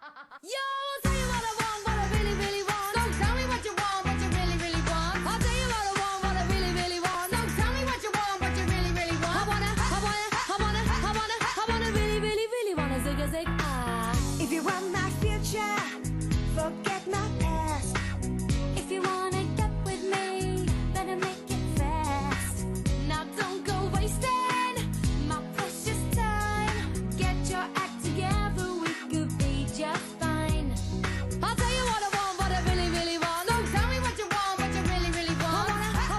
Yo, I'll tell you what I want, what I really, really want. So tell me what you want, what you really, really want. I'll tell you what I want, what I really, really want. So tell me what you want, what you really, really want. I wanna, really, really, really wanna zig a zig ah. If you want my future, forget my past. If you wanna get with me, better make it fast. Now don't go wasting my precious time. Get your act together, we could be just fine. I'll tell you what I want, what I really, really want. So tell me what you want, what you really, really want. I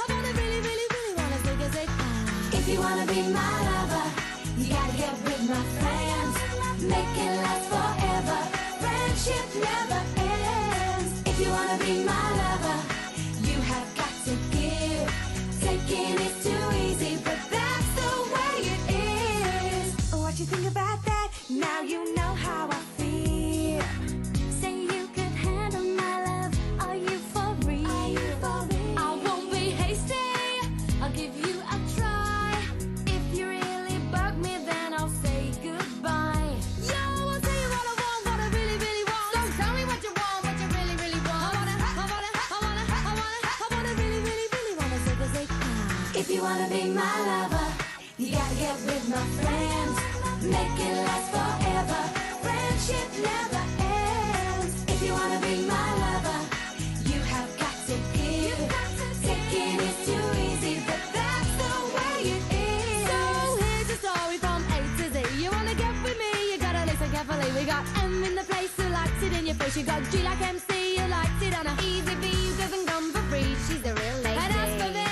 wanna, really, really, really wanna zig a zig ah. If you wanna be my lover, you gotta get with my friends. Make it last forever. Friendship never ends. If you wanna be my lover, you have got to give. Taking is too easy, but that's the way it is. What you think about that? Now you know how I feel. Say you could handle my love. Are you for real? I won't be hasty. I'll give you a try. If you really bug me, then I'll say goodbye. Yo, I'll tell you what I want, what I really, really want. So tell me what you want, what you really, really want. I wanna really, really, really wanna zig a zig ah. If you wanna be my lover, you gotta get with my friends. Make it last forever. Friendship never ends. If you wanna be my lover, you have got to give. Taking is too easy, but that's the way it is. So here's a story from A to Z. You wanna get with me, you gotta listen carefully. We got M in the place who likes it in your face. You got G like MC, who likes it on a easy V, who doesn't come for free. She's a real lady. And as for me,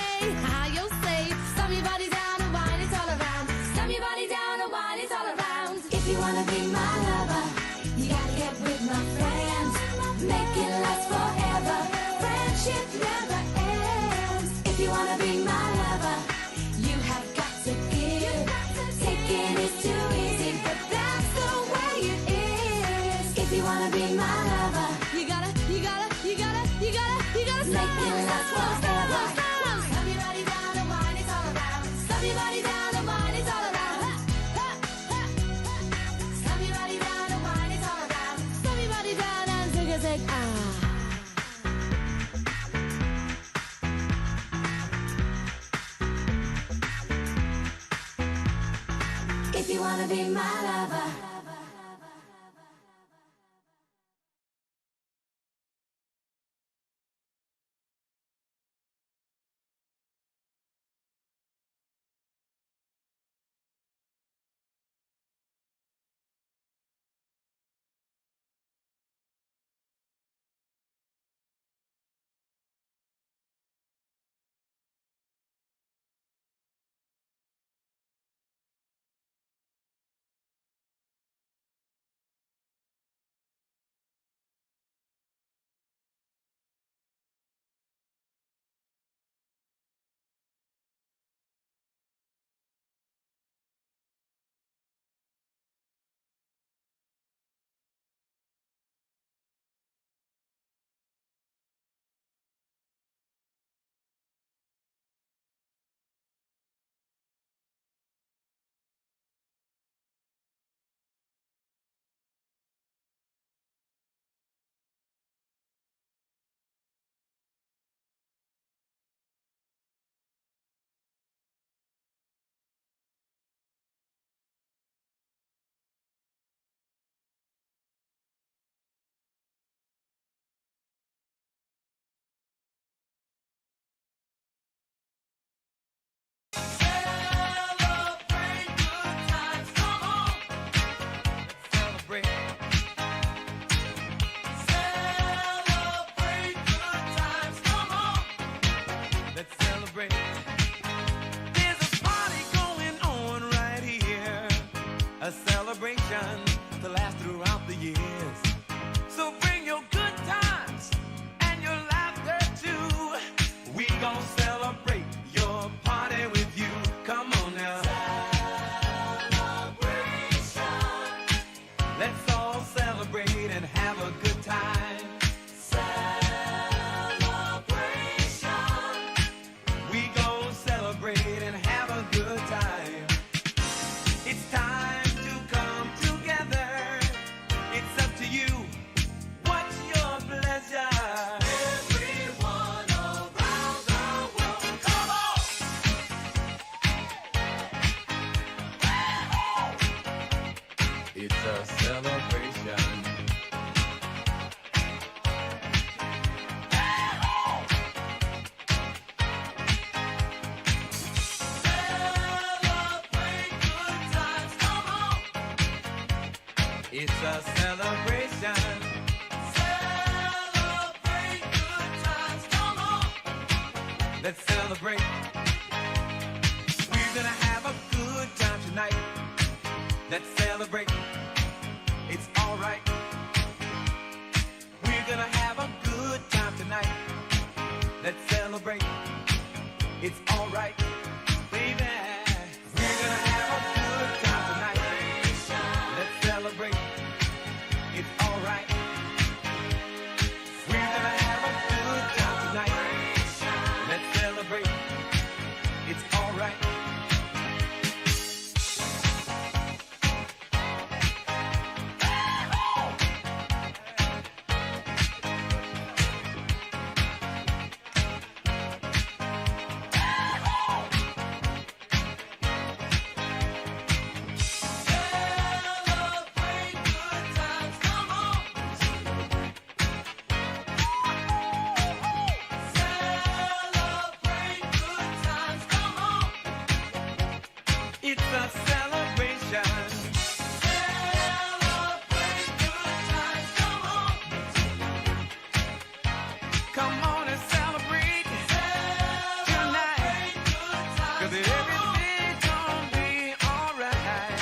how you'll say, slam your body down and wine it all around. Slam your body down and wine it all around. If you wanna be my lover, you gotta get with my friends. Make it last forever. Friendship never ends. If you wanna be my lover, you have got to give. Taking is too easy, but that's the way it is. If you wanna be my lover, You gotta make it last forever. Slam your body down and wine it all around. Slam your body down and wine it all around. Slam your body down and wine it all around. Slam your body down and zig a zig ah. If you wanna be my lover, a celebration. It's a celebration. Celebrate good times, come on. Let's celebrate. We're gonna have a good time tonight. Let's celebrate. It's alright. We're gonna have a good time tonight. Let's celebrate. It's alright. Baby, we're gonna have a good time tonight. Let's celebrate. It's alright. We're gonna have a good time tonight. Let's celebrate. It's alright. It's a celebration. Celebrate good times, come on. Come on and celebrate tonight. 'Cause everything's gonna be alright.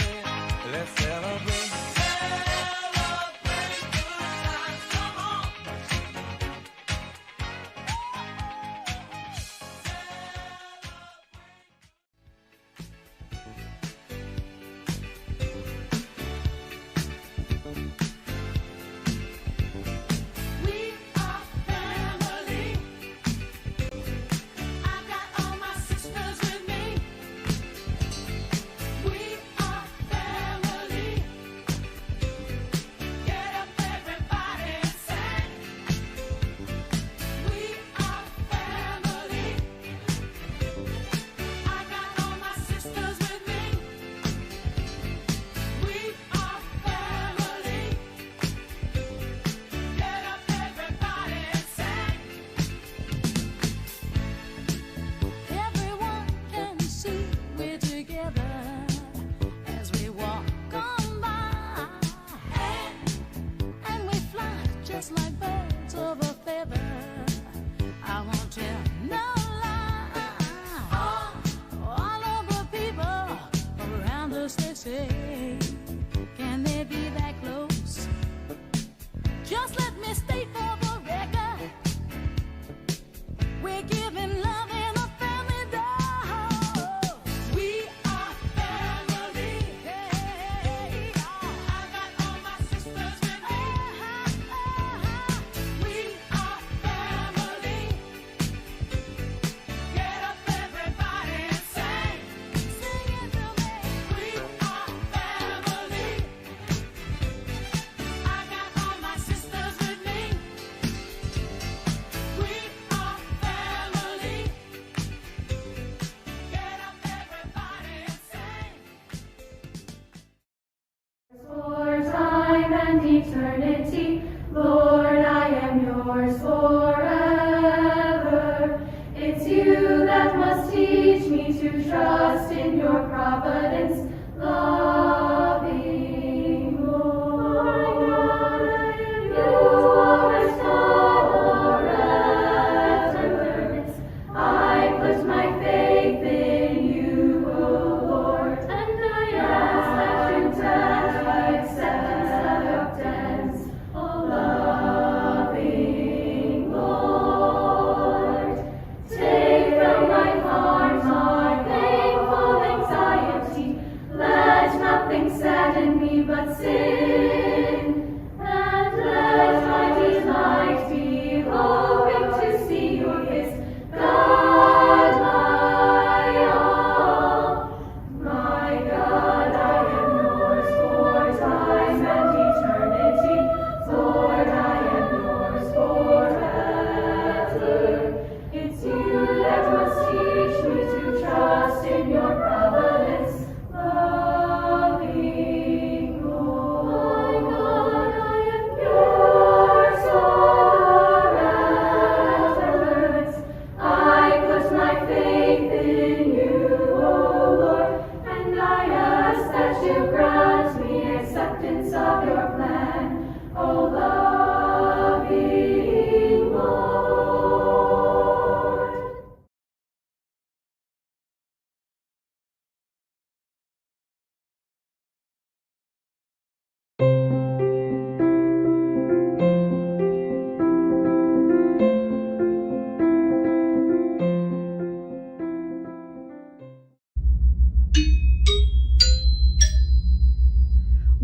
Let's celebrate. Celebrate good times, come on. We are family. I got all my sisters with me. We are family. Get up, everybody, and sing. We are family. I got all my sisters with me. We are family. Get up, everybody, and sing. Everyone can see we're together as we walk on by, and we fly just like birds of a feather. I won't tell no lie. All of the people around us, they say, can they be that close? Just let me state for the record, we're giving love in a family dose. We are family. I got all my sisters with me. We are family. Get up, everybody, and sing. Sing it to me. We are family. I got all my sisters with me. We are family. Get up, everybody, and sing. For time and eternity, Lord, I am yours forever. It's you that must teach me to trust in your providence, loving Lord. My God, I am yours. You are restorer, tenderness. I put my faith in you, O Lord, and I ask that you touch my acceptance, O loving Lord. Take from my heart my painful anxiety. Let nothing sadden me but sin, and let my delight be hoping to see your face. God, my all. My God, I am yours for time and eternity. Lord, I am yours forever. It's you that must teach me to trust in your providence, loving Lord.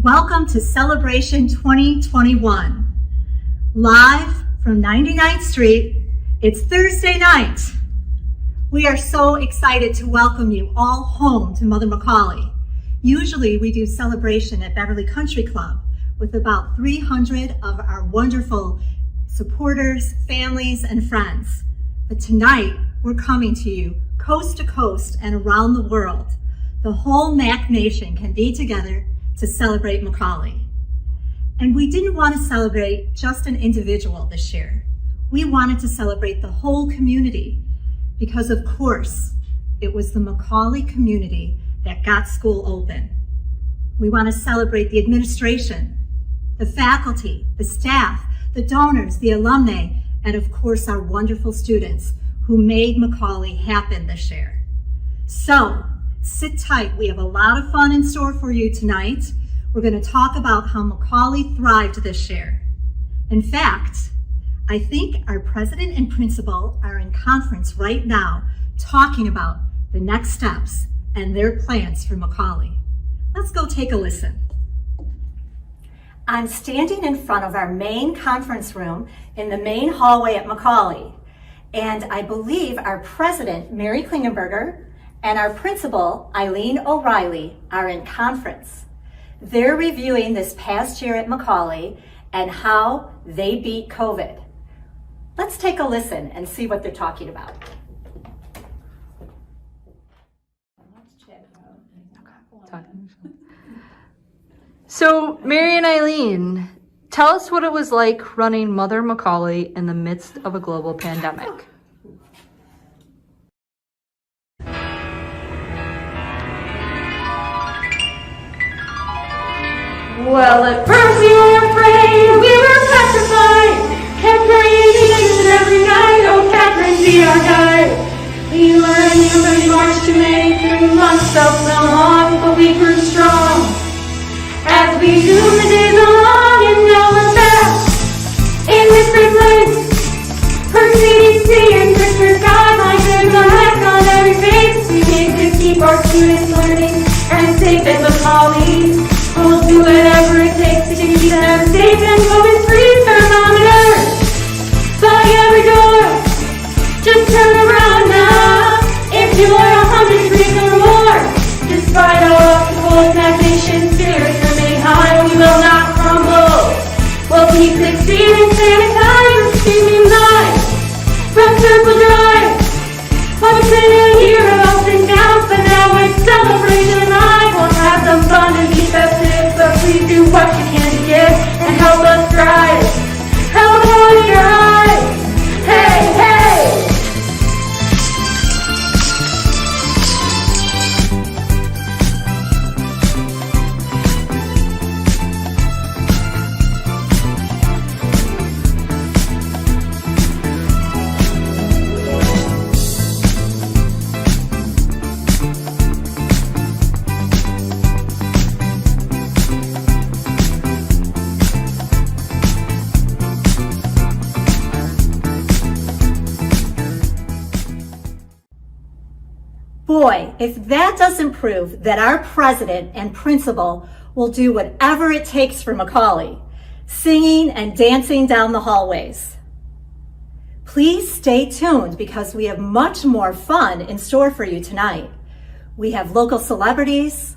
Welcome to Celebration 2021. Live from 99th Street, it's Thursday night. We are so excited to welcome you all home to Mother McAuley. Usually we do celebration at Beverly Country Club with about 300 of our wonderful supporters, families, and friends. But tonight, we're coming to you coast to coast and around the world. The whole Mac Nation can be together to celebrate McAuley. And we didn't want to celebrate just an individual this year. We wanted to celebrate the whole community because, of course, it was the McAuley community that got school open. We want to celebrate the administration, the faculty, the staff, the donors, the alumni, and of course our wonderful students who made McAuley happen this year. So sit tight, we have a lot of fun in store for you tonight. We're going to talk about how McAuley thrived this year. In fact, I think our president and principal are in conference right now talking about the next steps and their plans for McAuley. Let's go take a listen. I'm standing in front of our main conference room in the main hallway at McAuley, and I believe our president, Mary Klingenberger, and our principal, Eileen O'Reilly, are in conference. They're reviewing this past year at McAuley and how they beat COVID. Let's take a listen and see what they're talking about. So, Mary and Eileen, tell us what it was like running Mother McAuley in the midst of a global pandemic. Well, at first we were afraid, we were petrified. Kept praying and every night, oh Catherine, be our guide. We learned from March to May, 3 months felt so long, but we grew strong. As we zoomed the days along, and now we're back in this great place. Per CDC and Christmas guidelines, there's a heck on every face. We need to keep our students learning and safe at McAuley. We'll do whatever it takes to keep them safe and COVID-free. Thermometers by every door. Just turn around now if you're 100 degrees or more. Despite all obstacles, that nation's spirits remain high. We will not crumble. We'll keep 6 feet and sanitize the streaming light from Circle Drive. I've been a year of ups and downs, but now it's celebration night. We'll have some fun and be festive, but please do what you can to give and help us thrive. Help us thrive. Hey, hey. Boy, if that doesn't prove that our president and principal will do whatever it takes for McAuley, singing and dancing down the hallways. Please stay tuned because we have much more fun in store for you tonight. We have local celebrities,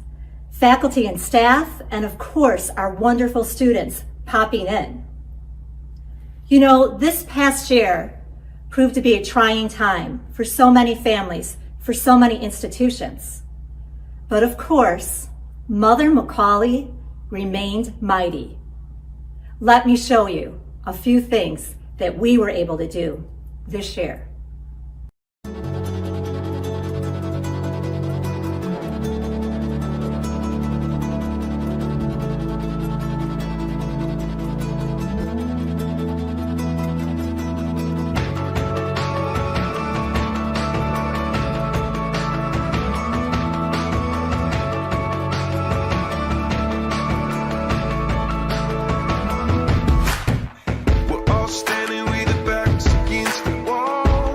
faculty and staff, and of course, our wonderful students popping in. You know, this past year proved to be a trying time for so many families, for so many institutions. But of course, Mother McAuley remained mighty. Let me show you a few things that we were able to do this year. We're all standing with our backs against the wall.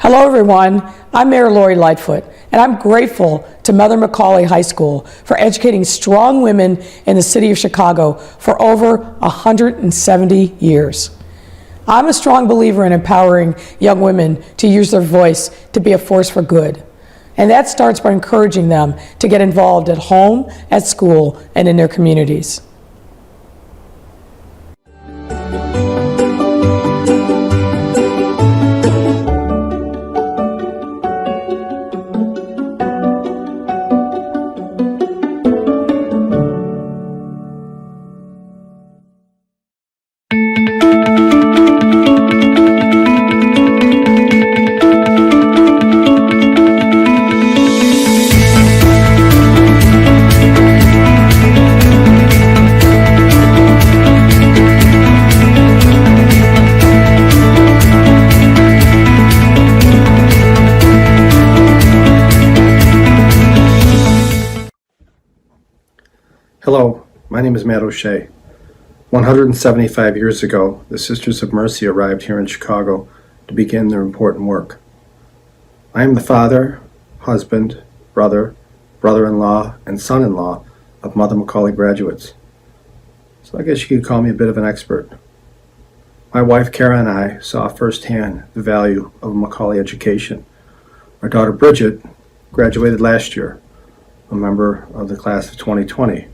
Hello, everyone. I'm Mayor Lori Lightfoot, and I'm grateful to Mother McAuley High School for educating strong women in the city of Chicago for over 170 years. I'm a strong believer in empowering young women to use their voice to be a force for good. And that starts by encouraging them to get involved at home, at school, and in their communities. Hello, my name is Matt O'Shea. 175 years ago, the Sisters of Mercy arrived here in Chicago to begin their important work. I am the father, husband, brother, brother-in-law, and son-in-law of Mother McAuley graduates. So I guess you could call me a bit of an expert. My wife Kara and I saw firsthand the value of a McAuley education. Our daughter Bridget graduated last year, a member of the class of 2020.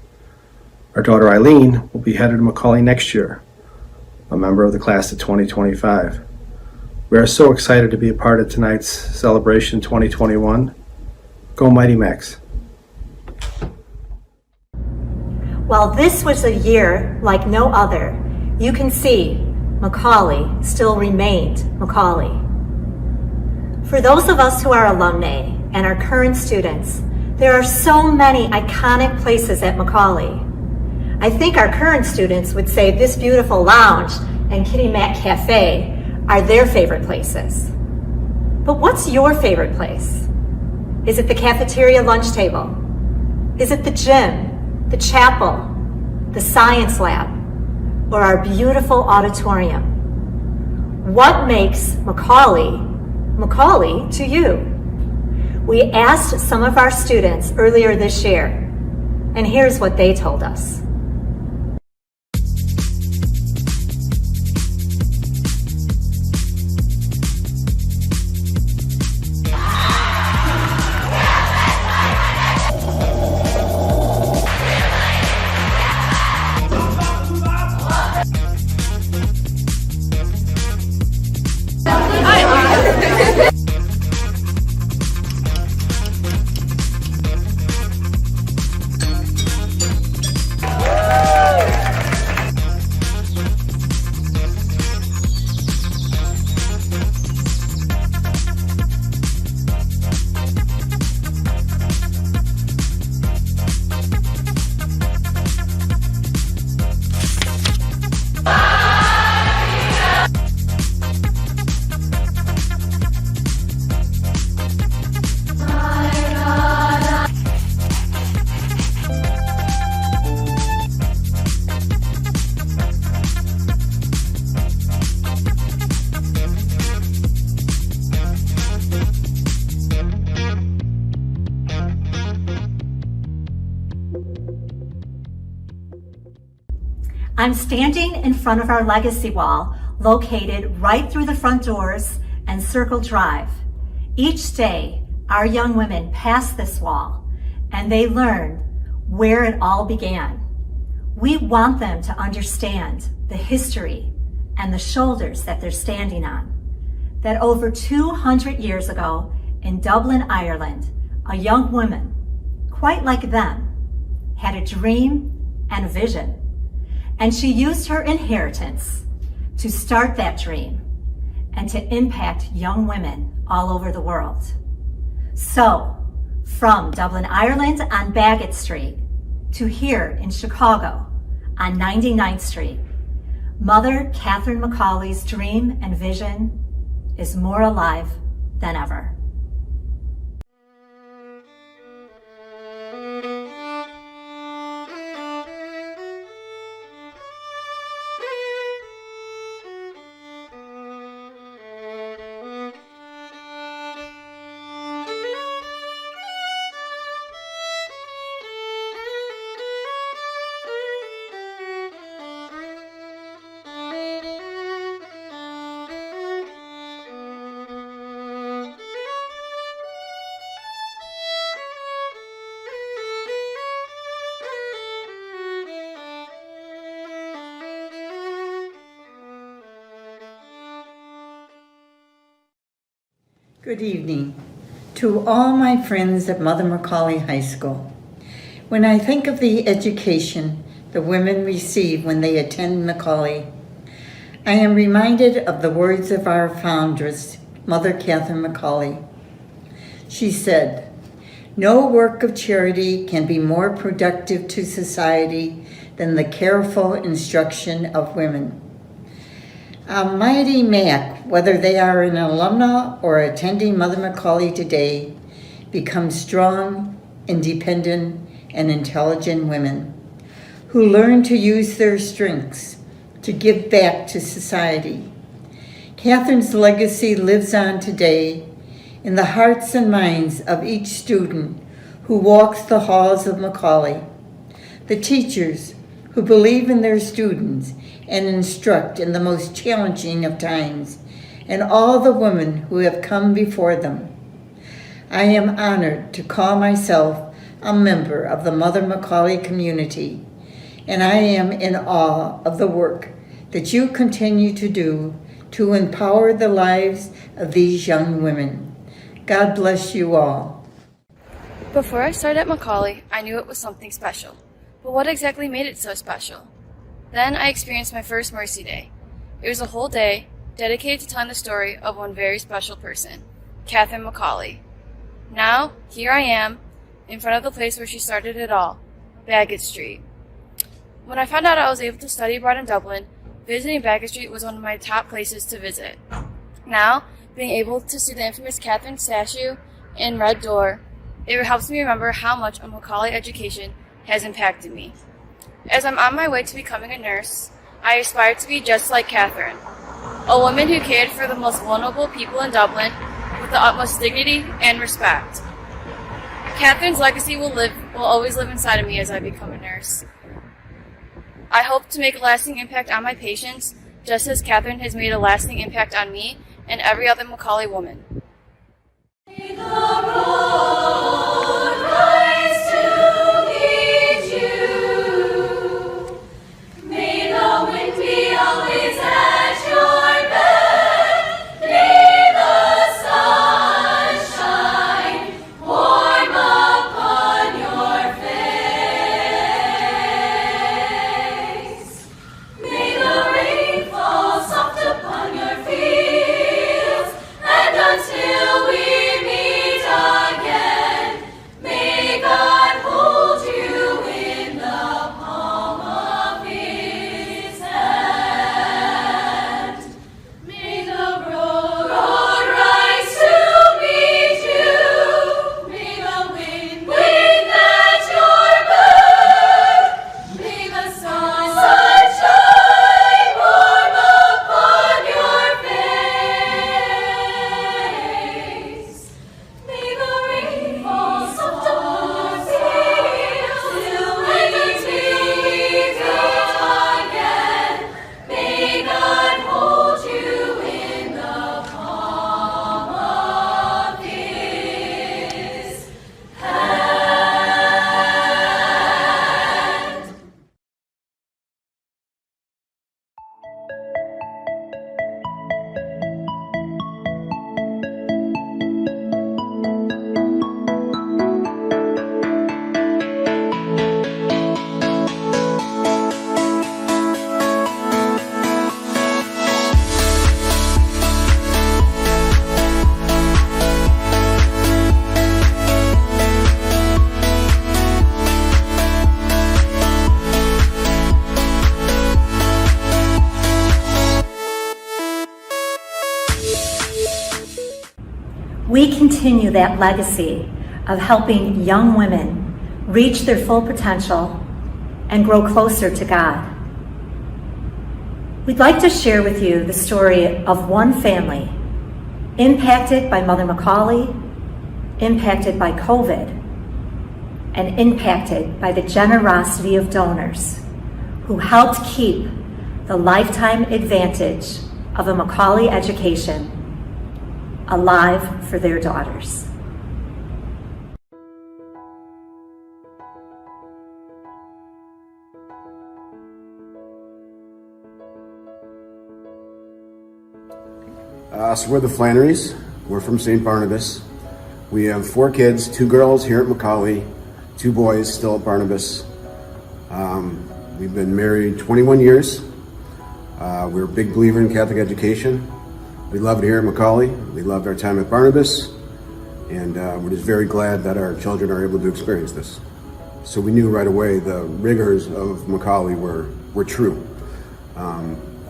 Our daughter Eileen will be headed to McAuley next year, a member of the class of 2025. We are so excited to be a part of tonight's celebration 2021. Go Mighty Macs. While this was a year like no other, you can see McAuley still remained McAuley. For those of us who are alumni and are current students, there are so many iconic places at McAuley. I think our current students would say this beautiful lounge and Kitty Mac Cafe are their favorite places. But what's your favorite place? Is it the cafeteria lunch table? Is it the gym, the chapel, the science lab, or our beautiful auditorium? What makes McAuley McAuley to you? We asked some of our students earlier this year, and here's what they told us. I'm standing in front of our legacy wall, located right through the front doors and Circle Drive. Each day, our young women pass this wall and they learn where it all began. We want them to understand the history and the shoulders that they're standing on. That over 200 years ago in Dublin, Ireland, a young woman, quite like them, had a dream and a vision. And she used her inheritance to start that dream and to impact young women all over the world. So, from Dublin, Ireland on Bagot Street to here in Chicago on 99th Street, Mother Catherine McAuley's dream and vision is more alive than ever. Good evening to all my friends at Mother McAuley High School. When I think of the education the women receive when they attend McAuley, I am reminded of the words of our foundress, Mother Catherine McAuley. She said, "No work of charity can be more productive to society than the careful instruction of women." Our mighty Mac, whether they are an alumna or attending Mother McAuley today, become strong, independent, and intelligent women who learn to use their strengths to give back to society. Catherine's legacy lives on today in the hearts and minds of each student who walks the halls of McAuley, the teachers who believe in their students and instruct in the most challenging of times, and all the women who have come before them. I am honored to call myself a member of the Mother McAuley community, and I am in awe of the work that you continue to do to empower the lives of these young women. God bless you all. Before I started at McAuley, I knew it was something special. But what exactly made it so special? Then I experienced my first Mercy Day. It was a whole day dedicated to telling the story of one very special person, Catherine McAuley. Now, here I am, in front of the place where she started it all, Bagot Street. When I found out I was able to study abroad in Dublin, visiting Bagot Street was one of my top places to visit. Now, being able to see the infamous Catherine statue in Red Door, it helps me remember how much a McAuley education has impacted me. As I'm on my way to becoming a nurse, I aspire to be just like Catherine, a woman who cared for the most vulnerable people in Dublin with the utmost dignity and respect. Catherine's legacy will always live inside of me as I become a nurse. I hope to make a lasting impact on my patients, just as Catherine has made a lasting impact on me and every other McAuley woman. We continue that legacy of helping young women reach their full potential and grow closer to God. We'd like to share with you the story of one family impacted by Mother McAuley, impacted by COVID, and impacted by the generosity of donors who helped keep the lifetime advantage of a McAuley education alive for their daughters. So we're the Flannerys. We're from St. Barnabas. We have 4 kids, 2 girls here at McAuley, 2 boys still at Barnabas. We've been married 21 years. We're a big believer in Catholic education. We love it here at McAuley. We loved our time at Barnabas. And we're just very glad that our children are able to experience this. So we knew right away the rigors of McAuley were true.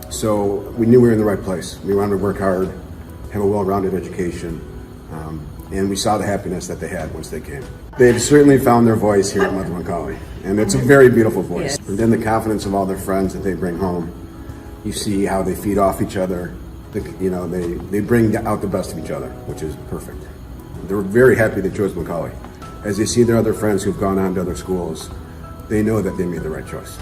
So we knew we were in the right place. We wanted to work hard, have a well-rounded education, and we saw the happiness that they had once they came. They've certainly found their voice here at Mother McAuley, and it's a very beautiful voice. And then the confidence of all their friends that they bring home. You see how they feed off each other. They bring out the best of each other, which is perfect. They're very happy they chose McAuley. As they see their other friends who've gone on to other schools, they know that they made the right choice.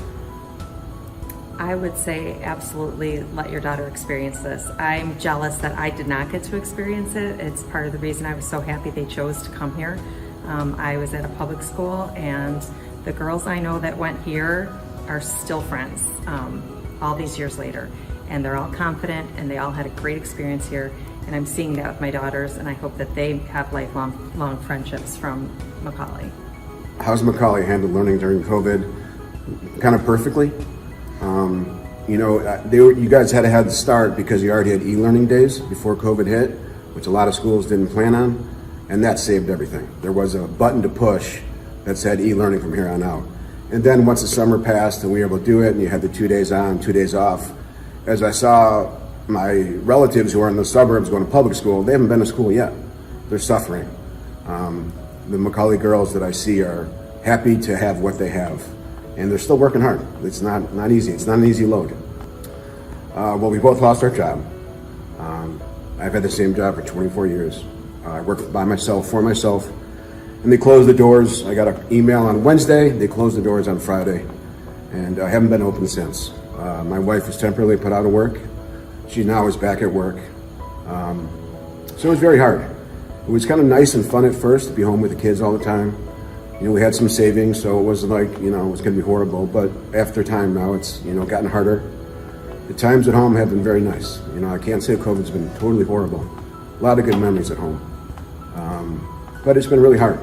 I would say absolutely let your daughter experience this. I'm jealous that I did not get to experience it. It's part of the reason I was so happy they chose to come here. I was at a public school, and the girls I know that went here are still friends all these years later. And they're all confident, and they all had a great experience here. And I'm seeing that with my daughters, and I hope that they have lifelong friendships from McAuley. How's McAuley handled learning during COVID? Kind of perfectly. You guys had to have the start because you already had e-learning days before COVID hit, which a lot of schools didn't plan on, and that saved everything. There was a button to push that said e-learning from here on out. And then once the summer passed and we were able to do it, and you had the 2 days on, 2 days off, as I saw my relatives who are in the suburbs going to public school, they haven't been to school yet. They're suffering. The McAuley girls that I see are happy to have what they have, and they're still working hard. It's not easy. It's not an easy load. Well, we both lost our job. I've had the same job for 24 years. I worked by myself, for myself, and they closed the doors. I got an email on Wednesday. They closed the doors on Friday, and I haven't been open since. My wife was temporarily put out of work. She now is back at work. So it was very hard. It was kind of nice and fun at first to be home with the kids all the time. We had some savings, so it wasn't like, it was going to be horrible. But after time now, it's, gotten harder. The times at home have been very nice. I can't say COVID's been totally horrible. A lot of good memories at home. But it's been really hard.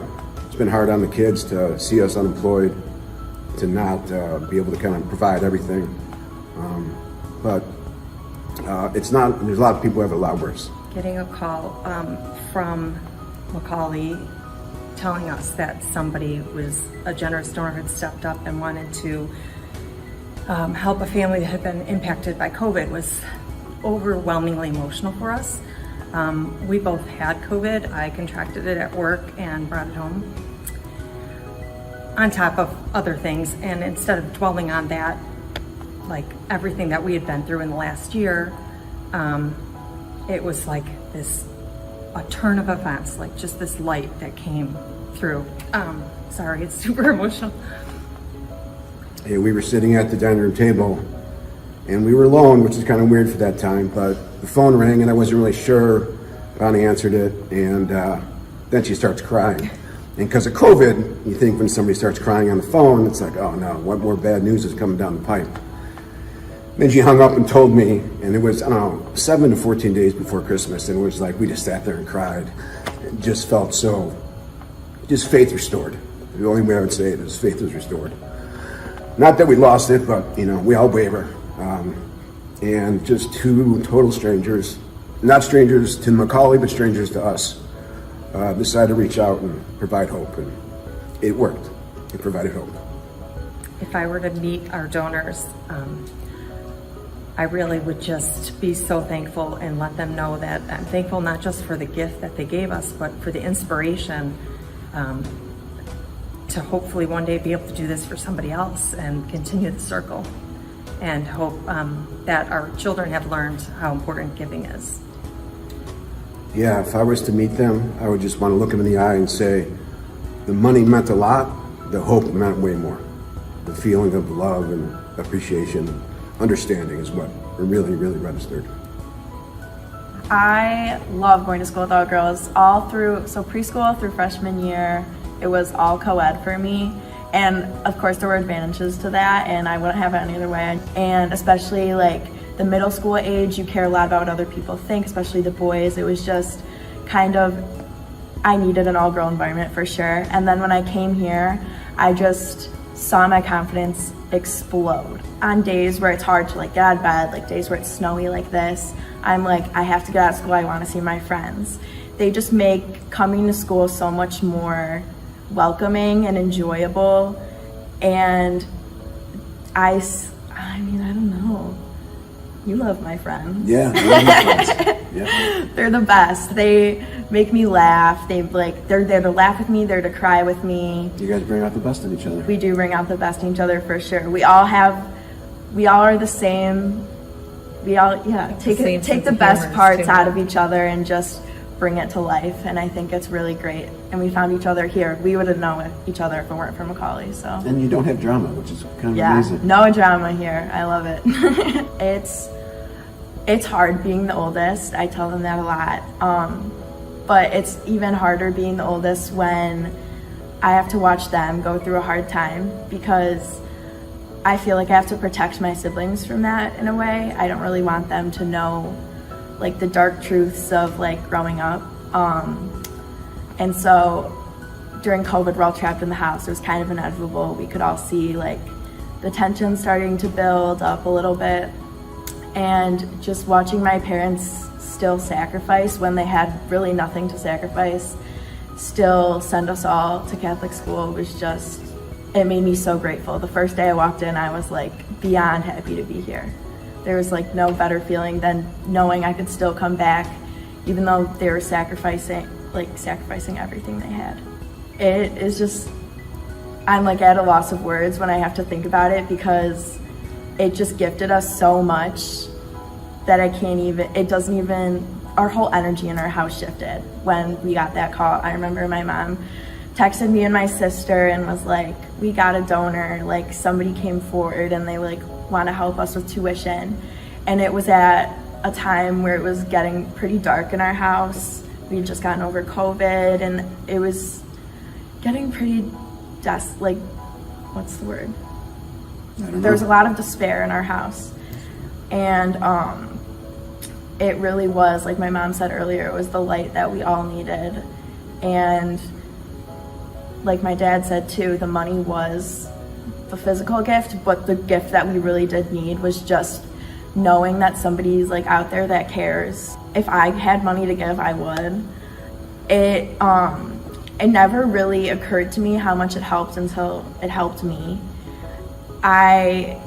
It's been hard on the kids to see us unemployed, to not be able to kind of provide everything. But it's not, there's a lot of people who have it a lot worse. Getting a call from McAuley telling us that somebody was a generous donor had stepped up and wanted to help a family that had been impacted by COVID was overwhelmingly emotional for us. We both had COVID. I contracted it at work and brought it home, on top of other things. And instead of dwelling on that, like everything that we had been through in the last year, it was like a turn of events, like just this light that came through. Sorry, it's super emotional. And we were sitting at the dining room table, and we were alone, which is kind of weird for that time, but the phone rang and I wasn't really sure. Bonnie answered it, and then she starts crying. And because of COVID, you think when somebody starts crying on the phone, it's like, oh no, what more bad news is coming down the pipe? Then she hung up and told me, and it was, 7 to 14 days before Christmas, and it was like, we just sat there and cried. It just felt so, just faith restored. The only way I would say it is faith was restored. Not that we lost it, but, we all waver. And just 2 total strangers, not strangers to McAuley, but strangers to us, decided to reach out and provide hope, and it worked. It provided hope. If I were to meet our donors, I really would just be so thankful and let them know that I'm thankful not just for the gift that they gave us, but for the inspiration to hopefully one day be able to do this for somebody else and continue the circle, and hope that our children have learned how important giving is. Yeah, if I was to meet them, I would just want to look them in the eye and say, the money meant a lot, the hope meant way more. The feeling of love and appreciation, understanding is what really, really registered. I love going to school with all girls, all through, so preschool through freshman year, it was all co-ed for me. And of course there were advantages to that, and I wouldn't have it any other way. And especially like the middle school age, you care a lot about what other people think, especially the boys. It was just, I needed an all-girl environment for sure. And then when I came here, I just saw my confidence explode. On days where it's hard to like get out of bed, like days where it's snowy like this, I'm like, I have to get out of school, I want to see my friends. They just make coming to school so much more welcoming and enjoyable. And I mean, I don't know. You love my friends. Yeah, I love my friends. Yeah. They're the best. They make me laugh. They're there to laugh with me, they're to cry with me. You guys bring out the best in each other. We do bring out the best in each other for sure. We all are the same. We all, take the best parts out of each other and just bring it to life. And I think it's really great. And we found each other here. We would have known each other if it weren't for McAuley, so. And you don't have drama, which is kind of amazing. No drama here. I love it. It's hard being the oldest. I tell them that a lot. But it's even harder being the oldest when I have to watch them go through a hard time, because I feel like I have to protect my siblings from that in a way. I don't really want them to know like the dark truths of like growing up. And so during COVID, we're all trapped in the house. It was kind of inevitable. We could all see like the tension starting to build up a little bit. And just watching my parents still sacrifice when they had really nothing to sacrifice, still send us all to Catholic school, was just, it made me so grateful. The first day I walked in, I was like beyond happy to be here. There was like no better feeling than knowing I could still come back, even though they were sacrificing everything they had. It is just, I'm like at a loss of words when I have to think about it, because it just gifted us so much that our whole energy in our house shifted when we got that call. I remember my mom texted me and my sister and was like, we got a donor, like somebody came forward and they like want to help us with tuition. And it was at a time where it was getting pretty dark in our house. We had just gotten over COVID and it was getting pretty what's the word? There was a lot of despair in our house. And it really was, like my mom said earlier, it was the light that we all needed. And like my dad said too, the money was the physical gift, but the gift that we really did need was just knowing that somebody's like out there that cares. If I had money to give, I would. It never really occurred to me how much it helped until it helped me. I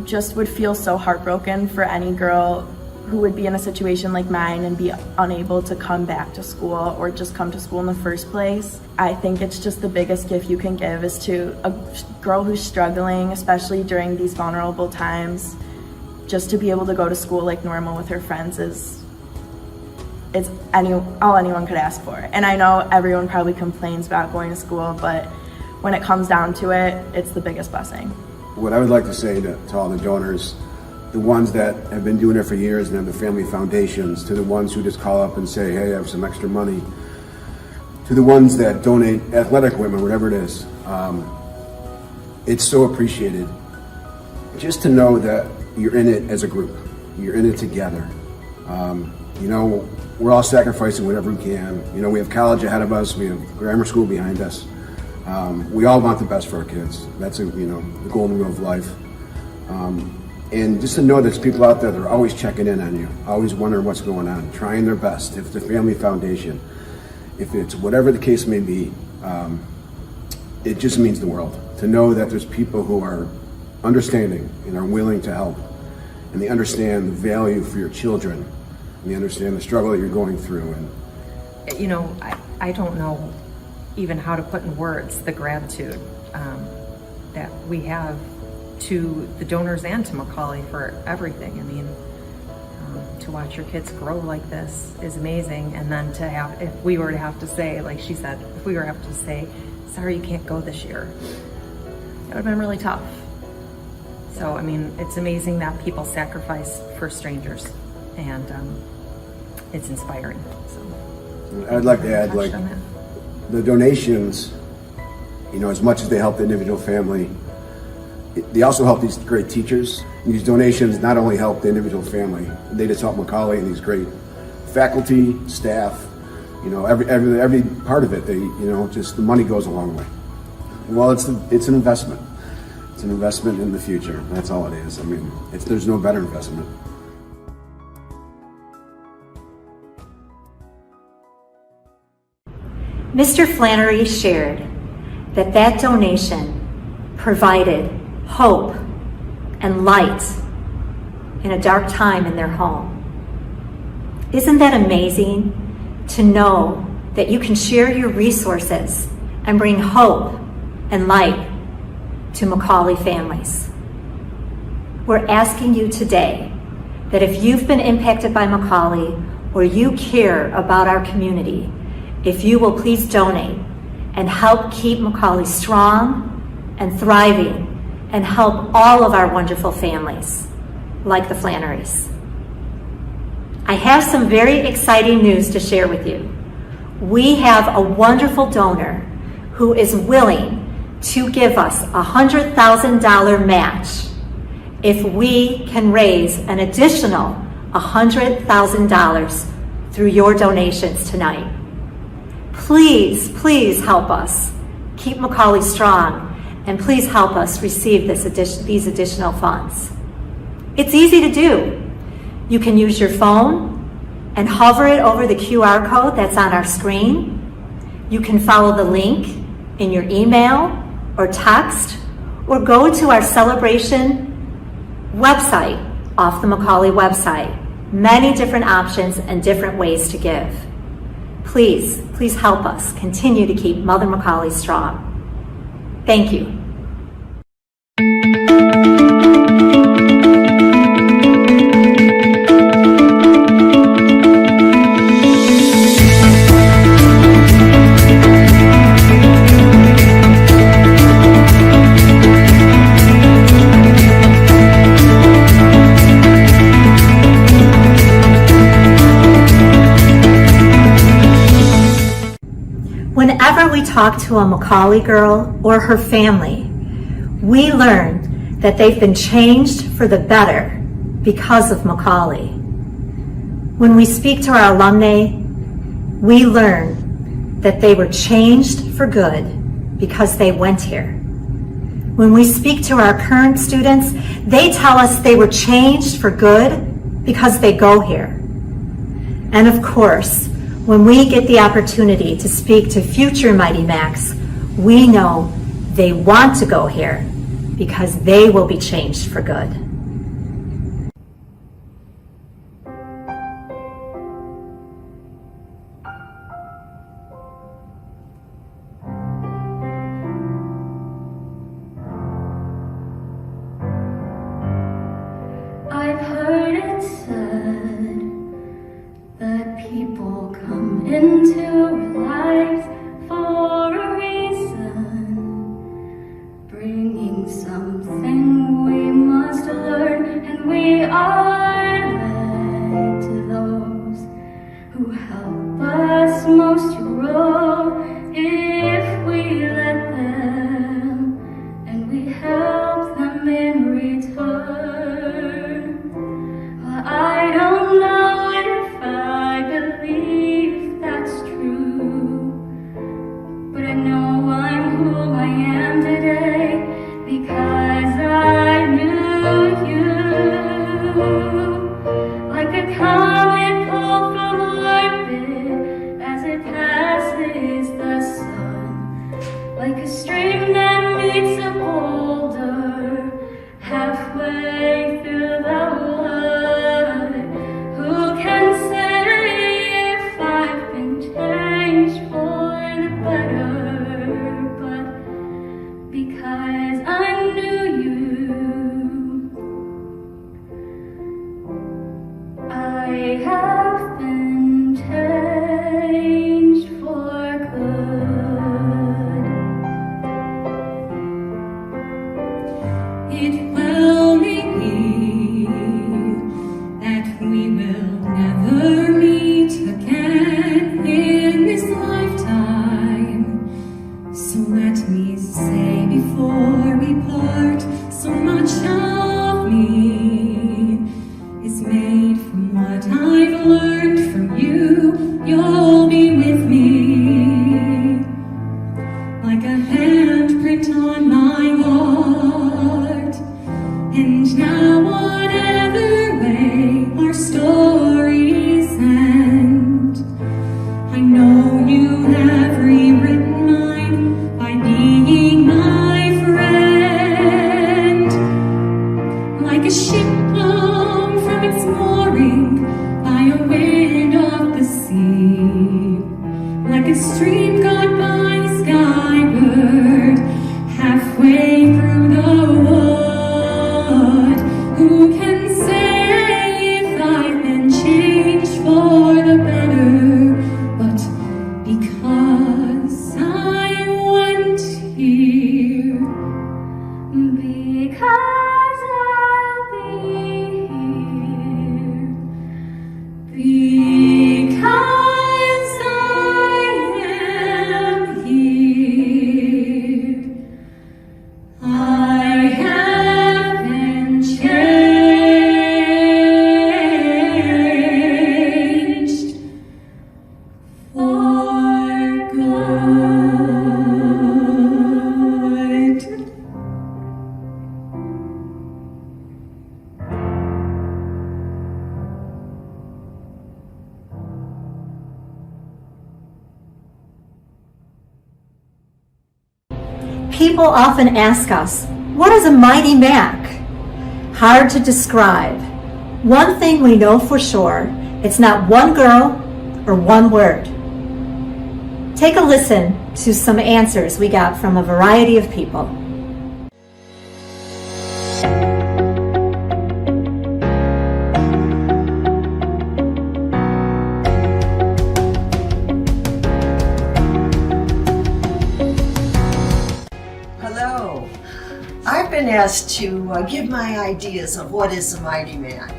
just would feel so heartbroken for any girl who would be in a situation like mine and be unable to come back to school or just come to school in the first place. I think it's just the biggest gift you can give is to a girl who's struggling, especially during these vulnerable times, just to be able to go to school like normal with her friends is all anyone could ask for. And I know everyone probably complains about going to school, but when it comes down to it, it's the biggest blessing. What I would like to say to all the donors, the ones that have been doing it for years and have the family foundations, to the ones who just call up and say, hey, I have some extra money, to the ones that donate athletic equipment, whatever it is, it's so appreciated. Just to know that you're in it as a group, you're in it together. We're all sacrificing whatever we can. We have college ahead of us, we have grammar school behind us. We all want the best for our kids. That's the golden rule of life. And just to know there's people out there that are always checking in on you, always wondering what's going on, trying their best. If it's the family foundation, if it's whatever the case may be, it just means the world. To know that there's people who are understanding and are willing to help, and they understand the value for your children, and they understand the struggle that you're going through. And I don't know even how to put in words the gratitude that we have to the donors and to McAuley for everything. I mean, to watch your kids grow like this is amazing. And then to have, if we were to have to say, like she said, if we were to have to say, sorry, you can't go this year, that would have been really tough. So, I mean, it's amazing that people sacrifice for strangers, and it's inspiring. So I'd like to add, the donations, as much as they help the individual family, they also help these great teachers. And these donations not only help the individual family, they just help McAuley and these great faculty, staff, You know, every part of it, just the money goes a long way. Well, it's an investment. It's an investment in the future. That's all it is. I mean, there's no better investment. Mr. Flannery shared that donation provided hope and light in a dark time in their home. Isn't that amazing to know that you can share your resources and bring hope and light to McAuley families? We're asking you today that if you've been impacted by McAuley or you care about our community, if you will please donate and help keep McAuley strong and thriving and help all of our wonderful families like the Flannerys. I have some very exciting news to share with you. We have a wonderful donor who is willing to give us a $100,000 match if we can raise an additional $100,000 through your donations tonight. Please, please help us keep McAuley strong, and please help us receive these additional funds. It's easy to do. You can use your phone and hover it over the QR code that's on our screen. You can follow the link in your email or text, or go to our celebration website off the McAuley website. Many different options and different ways to give. Please, please help us continue to keep Mother McAuley strong. Thank you. Whenever we talk to a McAuley girl or her family, we learn that they've been changed for the better because of McAuley. When we speak to our alumni, we learn that they were changed for good because they went here. When we speak to our current students, they tell us they were changed for good because they go here. And of course, when we get the opportunity to speak to future Mighty Macs, we know they want to go here because they will be changed for good. I've heard it said that people come into our lives for a reason, bringing something we must learn, and we are led to those who help us most to grow if we let them, and we help them in return. I don't know if I believe that's true, but I know I'm who I am today because I knew you. Like a comet pulled from orbit as it passes the sun, like a stream that meets a boulder halfway through the wood. Who can say if I've been changed for the better? But because I knew you, I have been changed for good. It will be that we will never meet again in this lifetime. So let me say before we part, so much of me is made from what I've learned from you. You'll be with like a handprint on my heart. And now whatever way our stories end, I know you have rewritten mine by being my friend. Like a ship blown from its mooring by a wind off the sea, like a stream gone by skyward, halfway through the wood. Who can say if I've been changed for the better? But because I went here, because I'll be here, because I am here, I haven't changed for good. People often ask us, what is a mighty Mac? Hard to describe. One thing we know for sure, it's not one girl or one word. Take a listen to some answers we got from a variety of people. Hello. I've been asked to give my ideas of what is a Mighty Mac.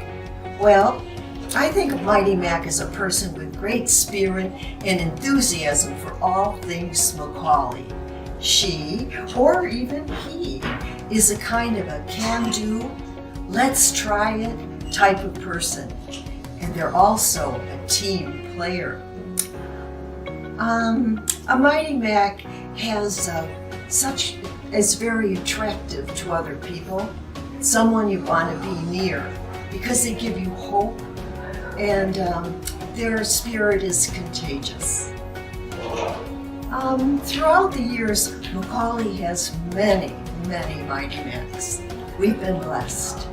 Well, I think a Mighty Mac is a person with great spirit and enthusiasm for all things McAuley. She, or even he, is a kind of a can-do, let's try it type of person. And they're also a team player. A Mighty Mac has is very attractive to other people, someone you want to be near because they give you hope and their spirit is contagious. Throughout the years, McAuley has many Mighty Macs. We've been blessed.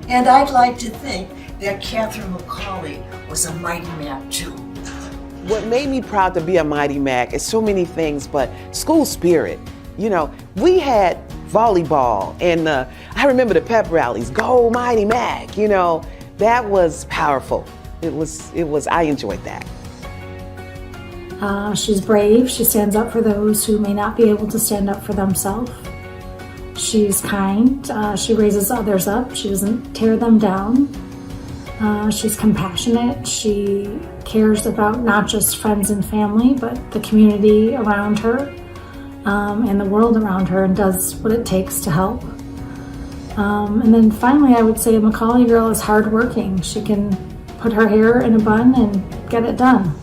And I'd like to think that Catherine McAuley was a Mighty Mac too. What made me proud to be a Mighty Mac is so many things, but school spirit. You know, we had volleyball and I remember the pep rallies, go Mighty Mac, you know, that was powerful. I enjoyed that. She's brave. She stands up for those who may not be able to stand up for themselves. She's kind. She raises others up. She doesn't tear them down. She's compassionate. She cares about not just friends and family, but the community around her and the world around her, and does what it takes to help. And then finally, I would say a McAuley girl is hardworking. She can put her hair in a bun and get it done.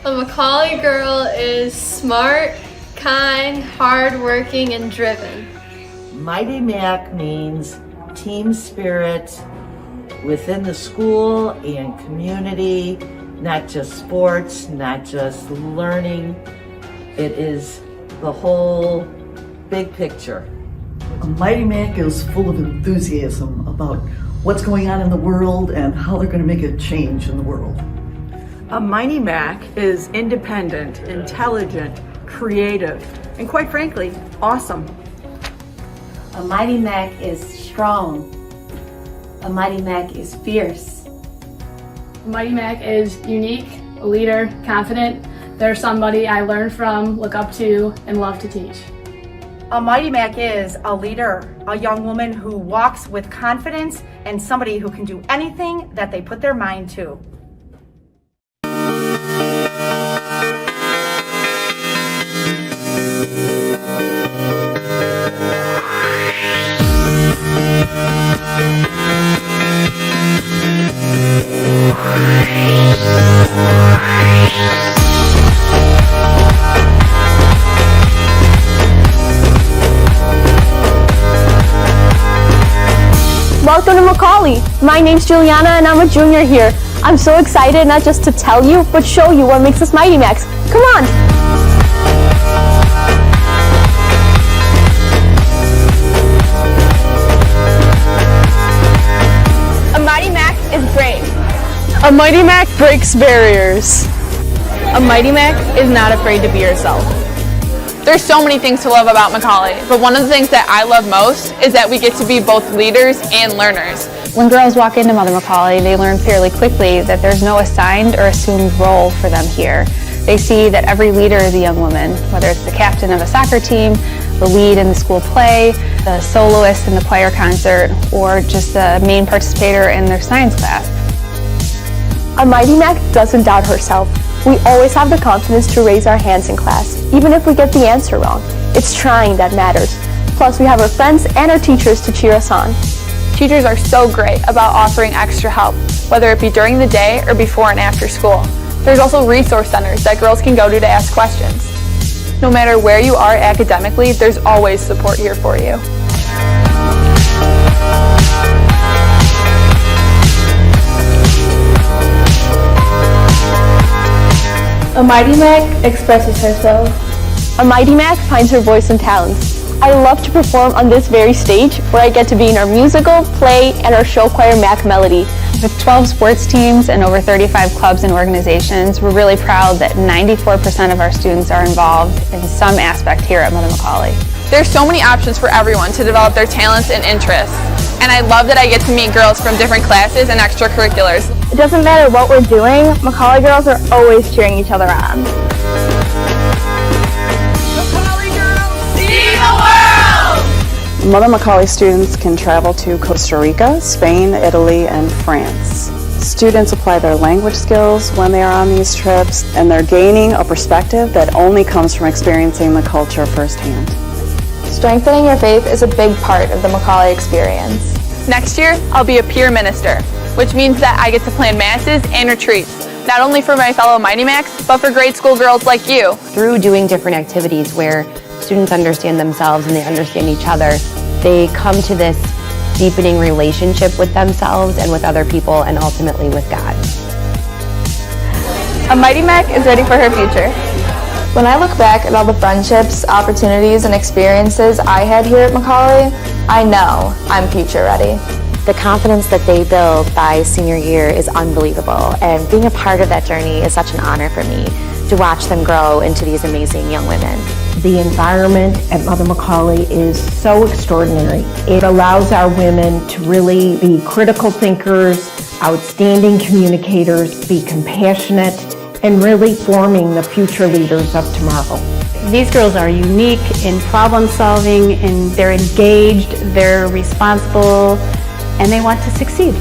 A McAuley girl is smart, kind, hardworking, and driven. Mighty Mac means team spirit within the school and community, not just sports, not just learning. It is the whole big picture. A Mighty Mac is full of enthusiasm about what's going on in the world and how they're going to make a change in the world. A Mighty Mac is independent, intelligent, creative, and quite frankly, awesome. A Mighty Mac is strong. A Mighty Mac is fierce. A Mighty Mac is unique, a leader, confident. They're somebody I learn from, look up to, and love to teach. A Mighty Mac is a leader, a young woman who walks with confidence and somebody who can do anything that they put their mind to. McAuley. My name's Juliana and I'm a junior here. I'm so excited not just to tell you, but show you what makes us Mighty Macs. Come on! A Mighty Mac is brave. A Mighty Mac breaks barriers. A Mighty Mac is not afraid to be yourself. There's so many things to love about McAuley, but one of the things that I love most is that we get to be both leaders and learners. When girls walk into Mother McAuley, they learn fairly quickly that there's no assigned or assumed role for them here. They see that every leader is a young woman, whether it's the captain of a soccer team, the lead in the school play, the soloist in the choir concert, or just the main participator in their science class. A Mighty Mac doesn't doubt herself. We always have the confidence to raise our hands in class, even if we get the answer wrong. It's trying that matters. Plus, we have our friends and our teachers to cheer us on. Teachers are so great about offering extra help, whether it be during the day or before and after school. There's also resource centers that girls can go to ask questions. No matter where you are academically, there's always support here for you. A Mighty Mac expresses herself. A Mighty Mac finds her voice and talents. I love to perform on this very stage where I get to be in our musical, play, and our show choir Mac Melody. With 12 sports teams and over 35 clubs and organizations, we're really proud that 94% of our students are involved in some aspect here at Mother McAuley. There's so many options for everyone to develop their talents and interests. And I love that I get to meet girls from different classes and extracurriculars. It doesn't matter what we're doing, McAuley girls are always cheering each other on. Mother McAuley students can travel to Costa Rica, Spain, Italy, and France. Students apply their language skills when they are on these trips, and they're gaining a perspective that only comes from experiencing the culture firsthand. Strengthening your faith is a big part of the McAuley experience. Next year, I'll be a peer minister, which means that I get to plan masses and retreats, not only for my fellow Mighty Macs, but for grade school girls like you. Through doing different activities where students understand themselves and they understand each other, they come to this deepening relationship with themselves and with other people and ultimately with God. A Mighty Mac is ready for her future. When I look back at all the friendships, opportunities, and experiences I had here at McAuley, I know I'm future ready. The confidence that they build by senior year is unbelievable, and being a part of that journey is such an honor for me to watch them grow into these amazing young women. The environment at Mother McAuley is so extraordinary. It allows our women to really be critical thinkers, outstanding communicators, be compassionate, and really forming the future leaders of tomorrow. These girls are unique in problem solving, and they're engaged, they're responsible, and they want to succeed.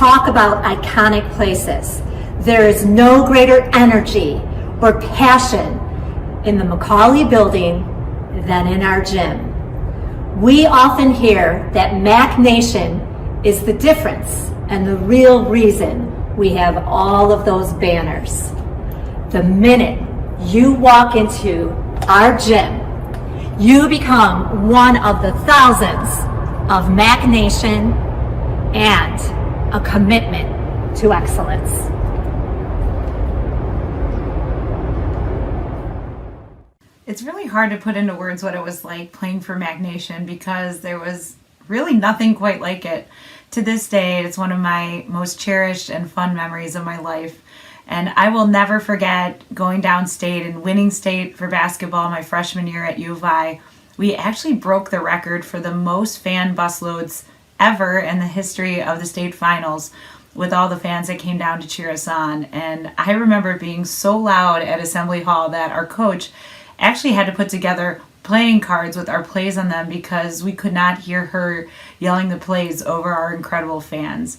Talk about iconic places. There is no greater energy or passion in the McAuley building than in our gym. We often hear that Mac Nation is the difference and the real reason we have all of those banners. The minute you walk into our gym, you become one of the thousands of Mac Nation and a commitment to excellence. It's really hard to put into words what it was like playing for Mac Nation because there was really nothing quite like it. To this day, it's one of my most cherished and fun memories of my life. And I will never forget going downstate and winning state for basketball my freshman year at U of I. We actually broke the record for the most fan busloads ever in the history of the state finals with all the fans that came down to cheer us on. And I remember being so loud at Assembly Hall that our coach actually had to put together playing cards with our plays on them because we could not hear her yelling the plays over our incredible fans.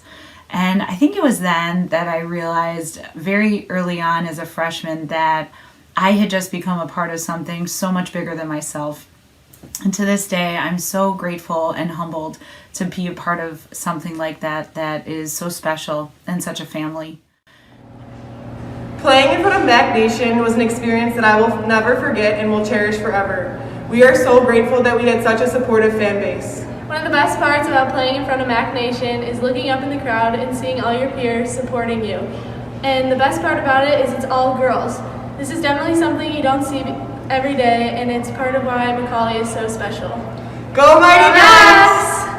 And I think it was then that I realized very early on as a freshman that I had just become a part of something so much bigger than myself. And to this day, I'm so grateful and humbled to be a part of something like that that is so special and such a family. Playing in front of Mac Nation was an experience that I will never forget and will cherish forever. We are so grateful that we had such a supportive fan base. One of the best parts about playing in front of Mac Nation is looking up in the crowd and seeing all your peers supporting you. And the best part about it is it's all girls. This is definitely something you don't see every day, and it's part of why McAuley is so special. Go Mighty Macs!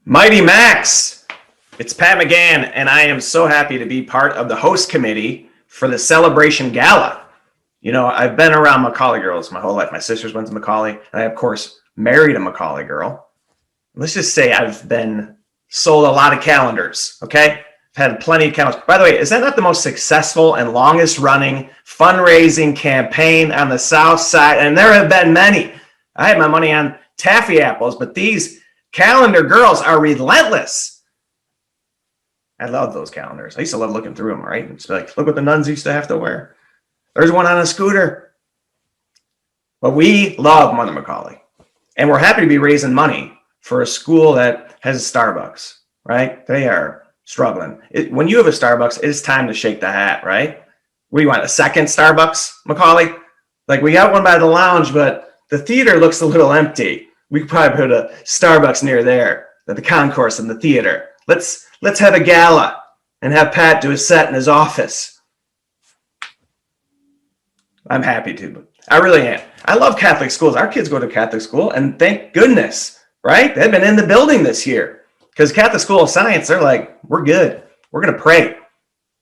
Mighty Macs! It's Pat McGann, and I am so happy to be part of the host committee for the Celebration Gala. You know, I've been around McAuley girls my whole life. My sisters went to McAuley, and I, of course, married a McAuley girl. Let's just say I've been sold a lot of calendars, okay? I've had plenty of calendars. By the way, is that not the most successful and longest running fundraising campaign on the South Side? And there have been many. I had my money on taffy apples, but these calendar girls are relentless. I love those calendars. I used to love looking through them, right? It's like, look what the nuns used to have to wear. There's one on a scooter. But we love Mother McAuley. And we're happy to be raising money for a school that has a Starbucks, right? They are struggling. When you have a Starbucks, it's time to shake the hat, right? What do you want, a second Starbucks, McAuley? Like, we got one by the lounge, but the theater looks a little empty. We could probably put a Starbucks near there, at the concourse in the theater. Let's have a gala and have Pat do a set in his office. I'm happy to, but I really am. I love Catholic schools. Our kids go to Catholic school, and thank goodness, right? They've been in the building this year because Catholic School of Science, they're like, we're good. We're going to pray.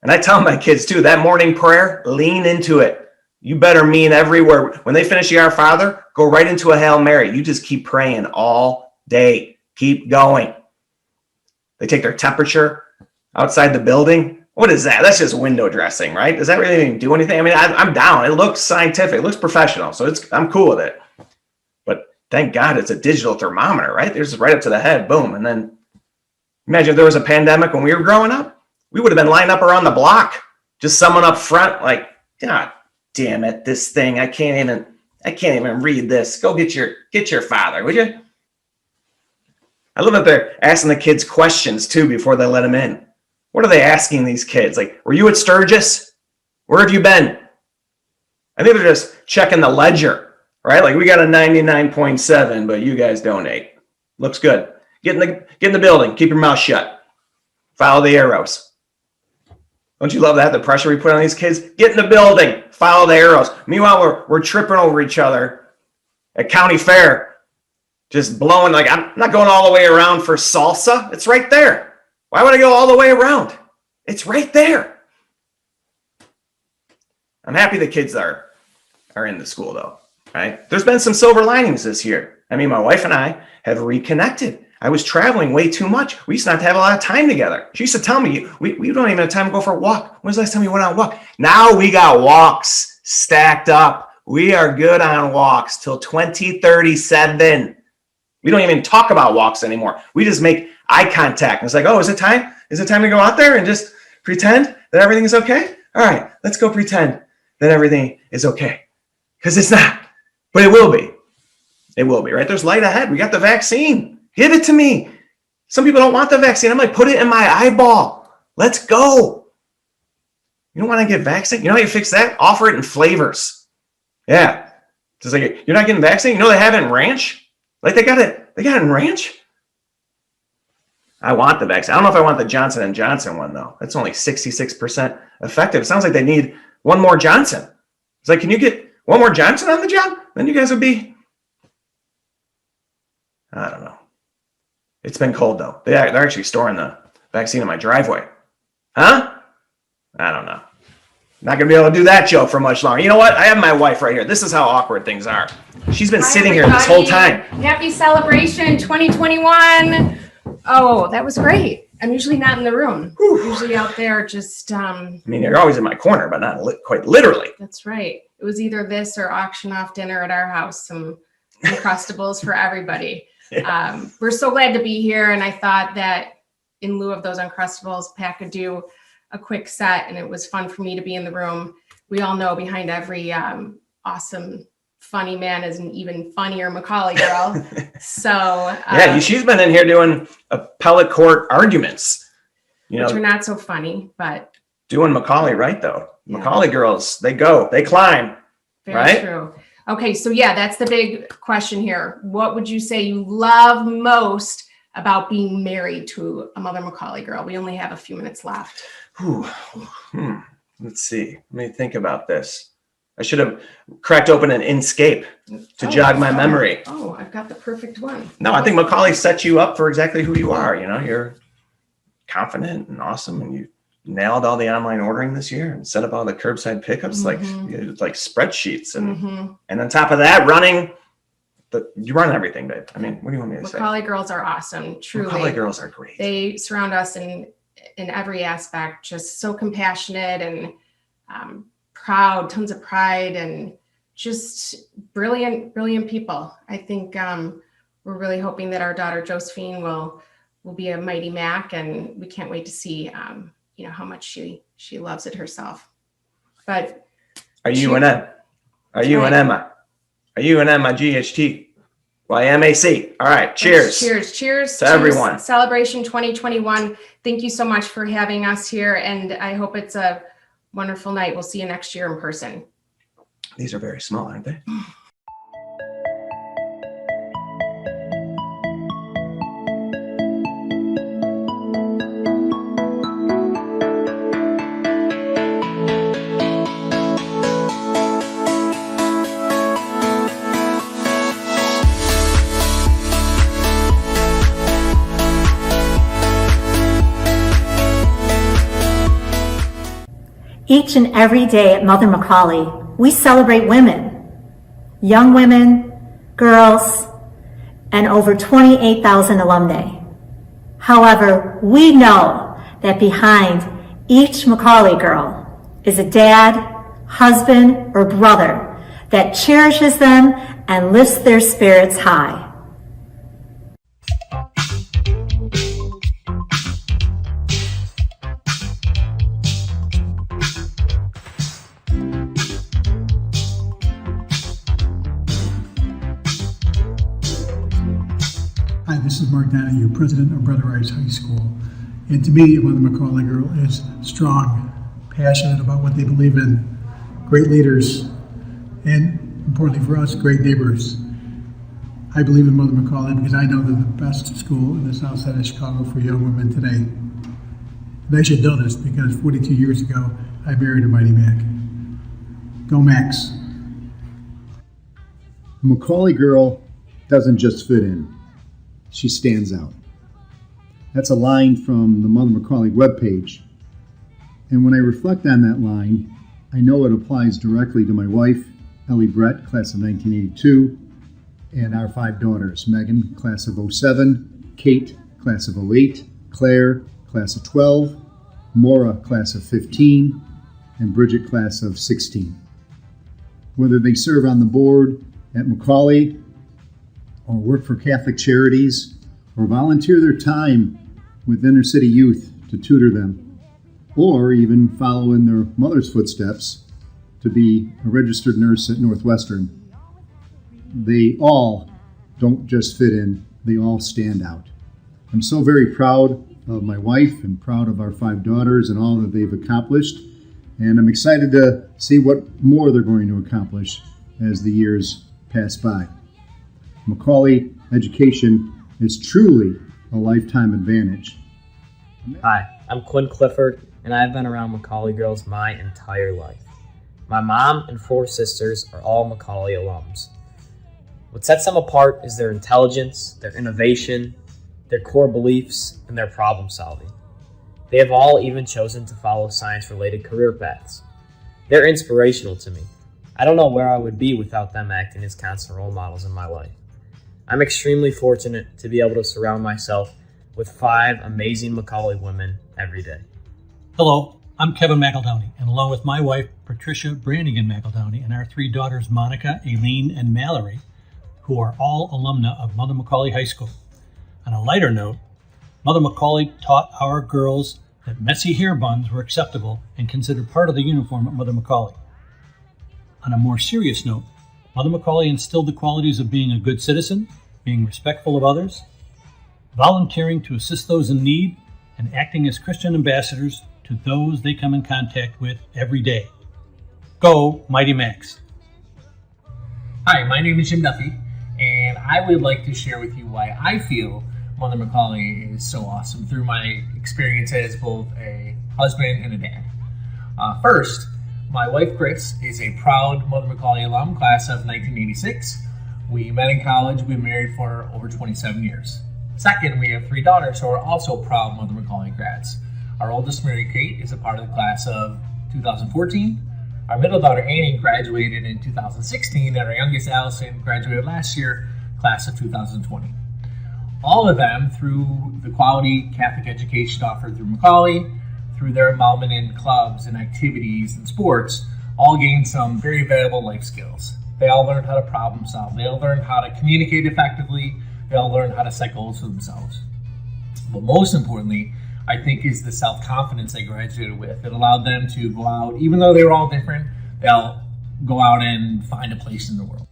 And I tell my kids too, that morning prayer, lean into it. You better mean every word. When they finish the Our Father, go right into a Hail Mary. You just keep praying all day. Keep going. They take their temperature outside the building. What is that? That's just window dressing, right? Does that really even do anything? I mean, I'm down. It looks scientific. It looks professional. So I'm cool with it. But thank God it's a digital thermometer, right? There's right up to the head. Boom. And then imagine if there was a pandemic when we were growing up. We would have been lined up around the block. Just someone up front like, God damn it, this thing, I can't even read this. Go get your father, would you? I love that they're asking the kids questions too before they let them in. What are they asking these kids? Like, were you at Sturgis? Where have you been? I think they're just checking the ledger. right? Like we got a 99.7, but you guys donate. Looks good. Get in the building. Keep your mouth shut. Follow the arrows. Don't you love that? The pressure we put on these kids? Get in the building. Follow the arrows. Meanwhile, we're tripping over each other at county fair, just blowing. Like, I'm not going all the way around for salsa. It's right there. Why would I go all the way around? It's right there. I'm happy the kids are in the school, though, right? There's been some silver linings this year. I mean, my wife and I have reconnected. I was traveling way too much. We used not to have a lot of time together. She used to tell me, we don't even have time to go for a walk. When's the last time we went on a walk? Now we got walks stacked up. We are good on walks till 2037. We don't even talk about walks anymore. We just make eye contact. And it's like, oh, is it time? Is it time to go out there and just pretend that everything is okay? All right, let's go pretend that everything is okay. Because it's not, but it will be. It will be, right? There's light ahead. We got the vaccine. Give it to me. Some people don't want the vaccine. I'm like, put it in my eyeball. Let's go. You don't want to get vaccinated? You know how you fix that? Offer it in flavors. Yeah. Just like, you're not getting vaccinated? You know they have it in ranch? Like they got it in ranch? I want the vaccine. I don't know if I want the Johnson & Johnson one, though. That's only 66% effective. It sounds like they need one more Johnson. It's like, can you get one more Johnson on the job? Then you guys would be, I don't know. It's been cold, though. They're actually storing the vaccine in my driveway. Huh? I don't know. Not going to be able to do that joke for much longer. You know what? I have my wife right here. This is how awkward things are. She's been sitting here this whole time. Happy Celebration 2021. Oh, that was great. I'm usually not in the room. Usually out there just... I mean, you're always in my corner, but not quite literally. That's right. It was either this or auction off dinner at our house. Some Uncrustables for everybody. Yeah. We're so glad to be here, and I thought that in lieu of those Uncrustables, Pat could do a quick set, and it was fun for me to be in the room. We all know behind every awesome, funny man is an even funnier McAuley girl. So yeah, she's been in here doing appellate court arguments, which are not so funny, but doing McAuley right though. Yeah. McAuley girls, they climb. Very right? True. Okay, so yeah, that's the big question here. What would you say you love most about being married to a Mother McAuley girl? We only have a few minutes left. Let's see. Let me think about this. I should have cracked open an Inkscape to jog my memory. Oh, I've got the perfect one. No, I think McAuley set you up for exactly who you are. You know, you're confident and awesome, and you nailed all the online ordering this year and set up all the curbside pickups like spreadsheets, and and on top of that, you run everything, babe. I mean, what do you want me to say? McAuley girls are awesome. Truly, McAuley girls are great. They surround us in every aspect, just so compassionate and proud, tons of pride, and just brilliant people. I think we're really hoping that our daughter Josephine will be a mighty Mac, and we can't wait to see how much she loves it herself. But are you an M? Are you an Emma? Are you an MIGHT? YMAC. All right. Cheers. Cheers to everyone. Celebration 2021. Thank you so much for having us here, and I hope it's a wonderful night. We'll see you next year in person. These are very small, aren't they? Each and every day at Mother McAuley, we celebrate women, young women, girls, and over 28,000 alumni. However, we know that behind each McAuley girl is a dad, husband, or brother that cherishes them and lifts their spirits high. Hi, this is Mark Donahue, president of Brother Rice High School. And to me, Mother McAuley girl is strong, passionate about what they believe in, great leaders. And importantly for us, great neighbors. I believe in Mother McAuley because I know they're the best school in the south side of Chicago for young women today. And I should know this because 42 years ago, I married a Mighty Mac. Go Max. A McAuley girl doesn't just fit in, she stands out. That's a line from the Mother McAuley webpage. And when I reflect on that line, I know it applies directly to my wife, Ellie Brett, class of 1982, and our 5 daughters, Megan, class of 07, Kate, class of 08, Claire, class of 12, Maura, class of 15, and Bridget, class of 16. Whether they serve on the board at McAuley, or work for Catholic charities, or volunteer their time with inner city youth to tutor them, or even follow in their mother's footsteps to be a registered nurse at Northwestern. They all don't just fit in, they all stand out. I'm so very proud of my wife and proud of our 5 daughters and all that they've accomplished, and I'm excited to see what more they're going to accomplish as the years pass by. McAuley education is truly a lifetime advantage. Hi, I'm Quinn Clifford, and I've been around McAuley girls my entire life. My mom and 4 sisters are all McAuley alums. What sets them apart is their intelligence, their innovation, their core beliefs, and their problem solving. They have all even chosen to follow science-related career paths. They're inspirational to me. I don't know where I would be without them acting as constant role models in my life. I'm extremely fortunate to be able to surround myself with 5 amazing McAuley women every day. Hello, I'm Kevin McEldowney, and along with my wife, Patricia Brannigan McEldowney, and our 3 daughters, Monica, Aileen, and Mallory, who are all alumna of Mother McAuley High School. On a lighter note, Mother McAuley taught our girls that messy hair buns were acceptable and considered part of the uniform at Mother McAuley. On a more serious note, Mother McAuley instilled the qualities of being a good citizen, being respectful of others, volunteering to assist those in need, and acting as Christian ambassadors to those they come in contact with every day. Go, Mighty Max. Hi, my name is Jim Duffy, and I would like to share with you why I feel Mother McAuley is so awesome through my experience as both a husband and a dad. First, my wife Chris is a proud Mother McAuley alum, class of 1986. We met in college, we've been married for over 27 years. Second, we have 3 daughters who are also proud Mother McAuley grads. Our oldest, Mary Kate, is a part of the class of 2014. Our middle daughter, Annie, graduated in 2016, and our youngest, Allison, graduated last year, class of 2020. All of them, through the quality Catholic education offered through McAuley, through their involvement in clubs and activities and sports, all gained some very valuable life skills. They all learned how to problem solve. They all learned how to communicate effectively. They all learned how to set goals for themselves. But most importantly, I think, is the self-confidence they graduated with. It allowed them to go out, even though they were all different, they'll go out and find a place in the world.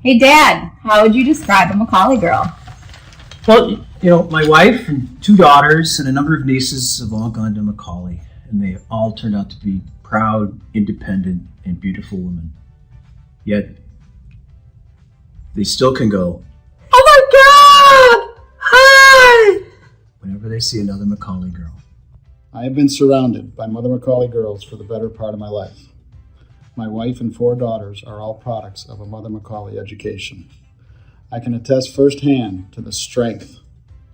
Hey Dad, how would you describe a McAuley girl? Well, you know, my wife and 2 daughters and a number of nieces have all gone to McAuley, and they all turned out to be proud, independent, and beautiful women. Yet, they still can go, "Oh my God! Hi!" whenever they see another McAuley girl. I have been surrounded by Mother McAuley girls for the better part of my life. My wife and 4 daughters are all products of a Mother McAuley education. I can attest firsthand to the strength,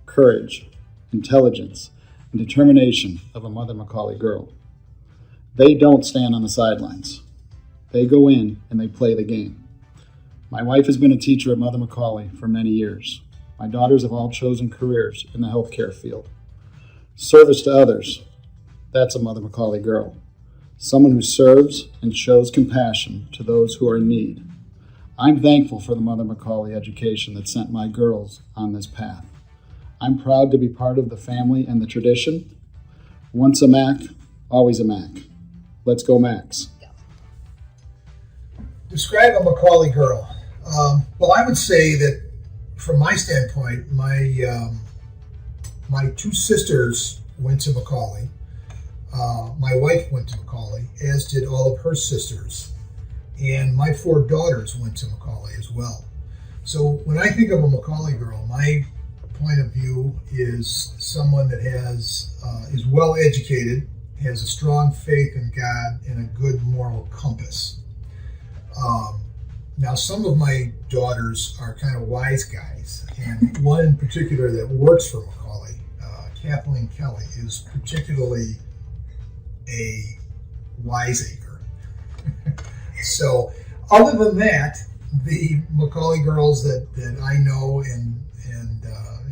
courage, intelligence, and determination of a Mother McAuley girl. They don't stand on the sidelines. They go in and they play the game. My wife has been a teacher at Mother McAuley for many years. My daughters have all chosen careers in the healthcare field. Service to others, that's a Mother McAuley girl. Someone who serves and shows compassion to those who are in need. I'm thankful for the Mother McAuley education that sent my girls on this path. I'm proud to be part of the family and the tradition. Once a Mac, always a Mac. Let's go Macs. Describe a McAuley girl. Well, I would say that from my standpoint, my 2 sisters went to McAuley. My wife went to McAuley, as did all of her sisters. and my 4 daughters went to McAuley as well. So when I think of a McAuley girl, my point of view is someone that is well educated, has a strong faith in God, and a good moral compass. Now, some of my daughters are kind of wise guys, and one in particular that works for McAuley, Kathleen Kelly, is particularly a wiseacre. So, other than that, the McAuley girls that I know and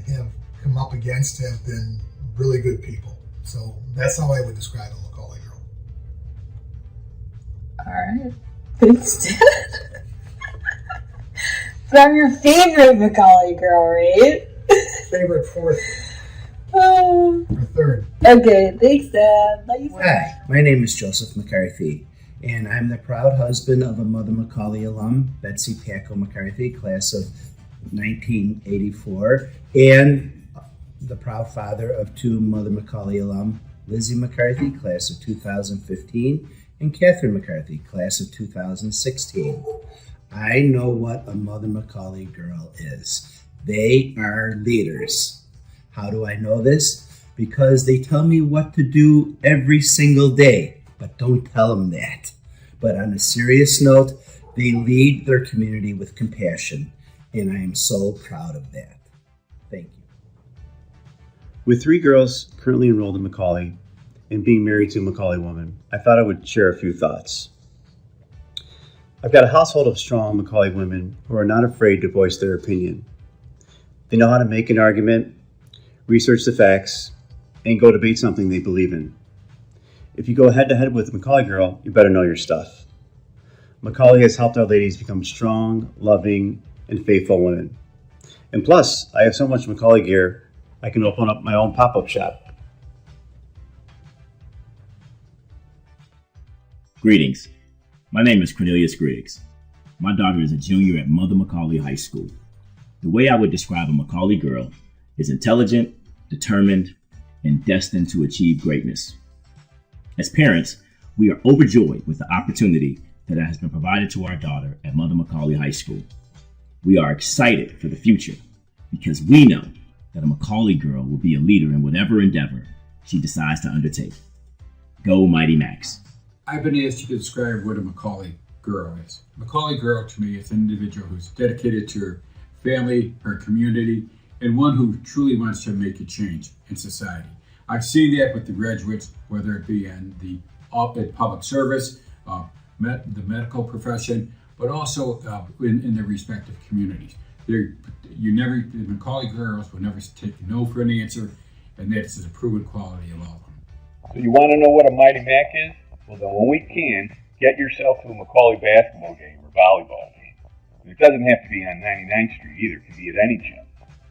have come up against have been really good people. So that's how I would describe a McAuley girl. All right. Thanks, Dad. But I'm your favorite McAuley girl, right? Favorite fourth. Or third. Okay, thanks, Dad. Nice. Hi, my name is Joseph McCarthy, and I'm the proud husband of a Mother McAuley alum, Betsy Paco McCarthy, class of 1984, and the proud father of 2 Mother McAuley alum, Lizzie McCarthy, class of 2015, and Catherine McCarthy, class of 2016. I know what a Mother McAuley girl is. They are leaders. How do I know this? Because they tell me what to do every single day, but don't tell them that. But on a serious note, they lead their community with compassion, and I am so proud of that. Thank you. With 3 girls currently enrolled in McAuley and being married to a McAuley woman, I thought I would share a few thoughts. I've got a household of strong McAuley women who are not afraid to voice their opinion. They know how to make an argument, research the facts, and go debate something they believe in. If you go head-to-head with a McAuley girl, you better know your stuff. McAuley has helped our ladies become strong, loving, and faithful women. And plus, I have so much McAuley gear, I can open up my own pop-up shop. Greetings. My name is Cornelius Griggs. My daughter is a junior at Mother McAuley High School. The way I would describe a McAuley girl is intelligent, determined, and destined to achieve greatness. As parents, we are overjoyed with the opportunity that has been provided to our daughter at Mother McAuley High School. We are excited for the future because we know that a McAuley girl will be a leader in whatever endeavor she decides to undertake. Go Mighty Max. I've been asked to describe what a McAuley girl is. McAuley girl to me is an individual who's dedicated to her family, her community, and one who truly wants to make a change in society. I've seen that with the graduates, whether it be in the public service, the medical profession, but also in their respective communities. The McAuley girls will never take no for an answer, and that is a proven quality of all of them. So you want to know what a Mighty Mac is? Well, then when we can, get yourself to a McAuley basketball game or volleyball game. And it doesn't have to be on 99th Street either. It can be at any gym.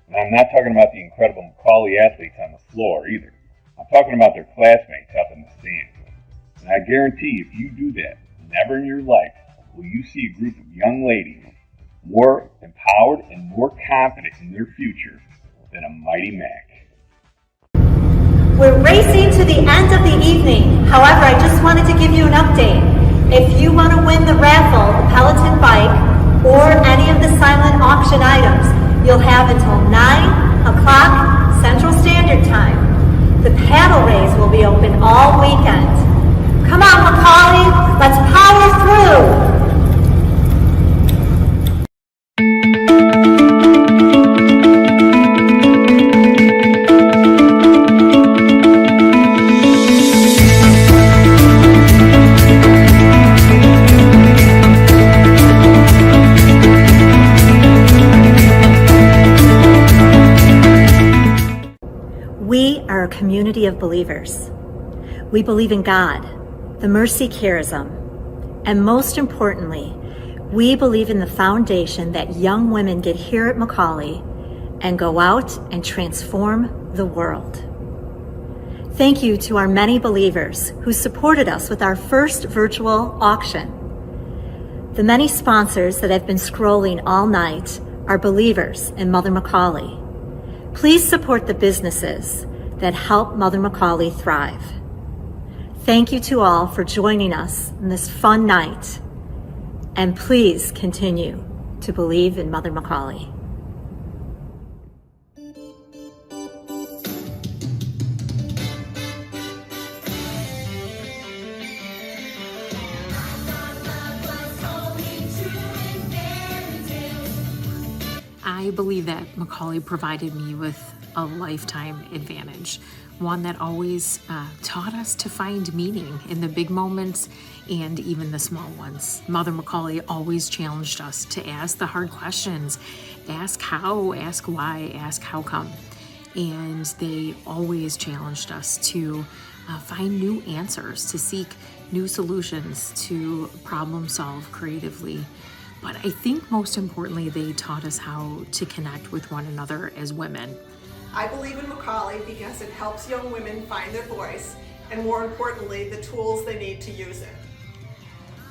And I'm not talking about the incredible McAuley athletes on the floor either. I'm talking about their classmates up in the stands. And I guarantee if you do that, never in your life will you see a group of young ladies more empowered and more confident in their future than a Mighty Mac. We're racing to the end of the evening. However, I just wanted to give you an update. If you want to win the raffle, a Peloton bike, or any of the silent auction items, you'll have until 9 o'clock Central Standard Time. The paddle race will be open all weekend. Come on, McAuley, let's power through. We are a community of believers. We believe in God, the mercy charism, and most importantly, we believe in the foundation that young women get here at McAuley and go out and transform the world. Thank you to our many believers who supported us with our first virtual auction. The many sponsors that have been scrolling all night are believers in Mother McAuley. Please support the businesses that help Mother McAuley thrive. Thank you to all for joining us in this fun night. And please continue to believe in Mother McAuley. I believe that McAuley provided me with a lifetime advantage, one that always taught us to find meaning in the big moments and even the small ones. Mother McAuley always challenged us to ask the hard questions, ask how, ask why, ask how come. And they always challenged us to find new answers, to seek new solutions, to problem solve creatively. But I think most importantly, they taught us how to connect with one another as women. I believe in McAuley because it helps young women find their voice and, more importantly, the tools they need to use it.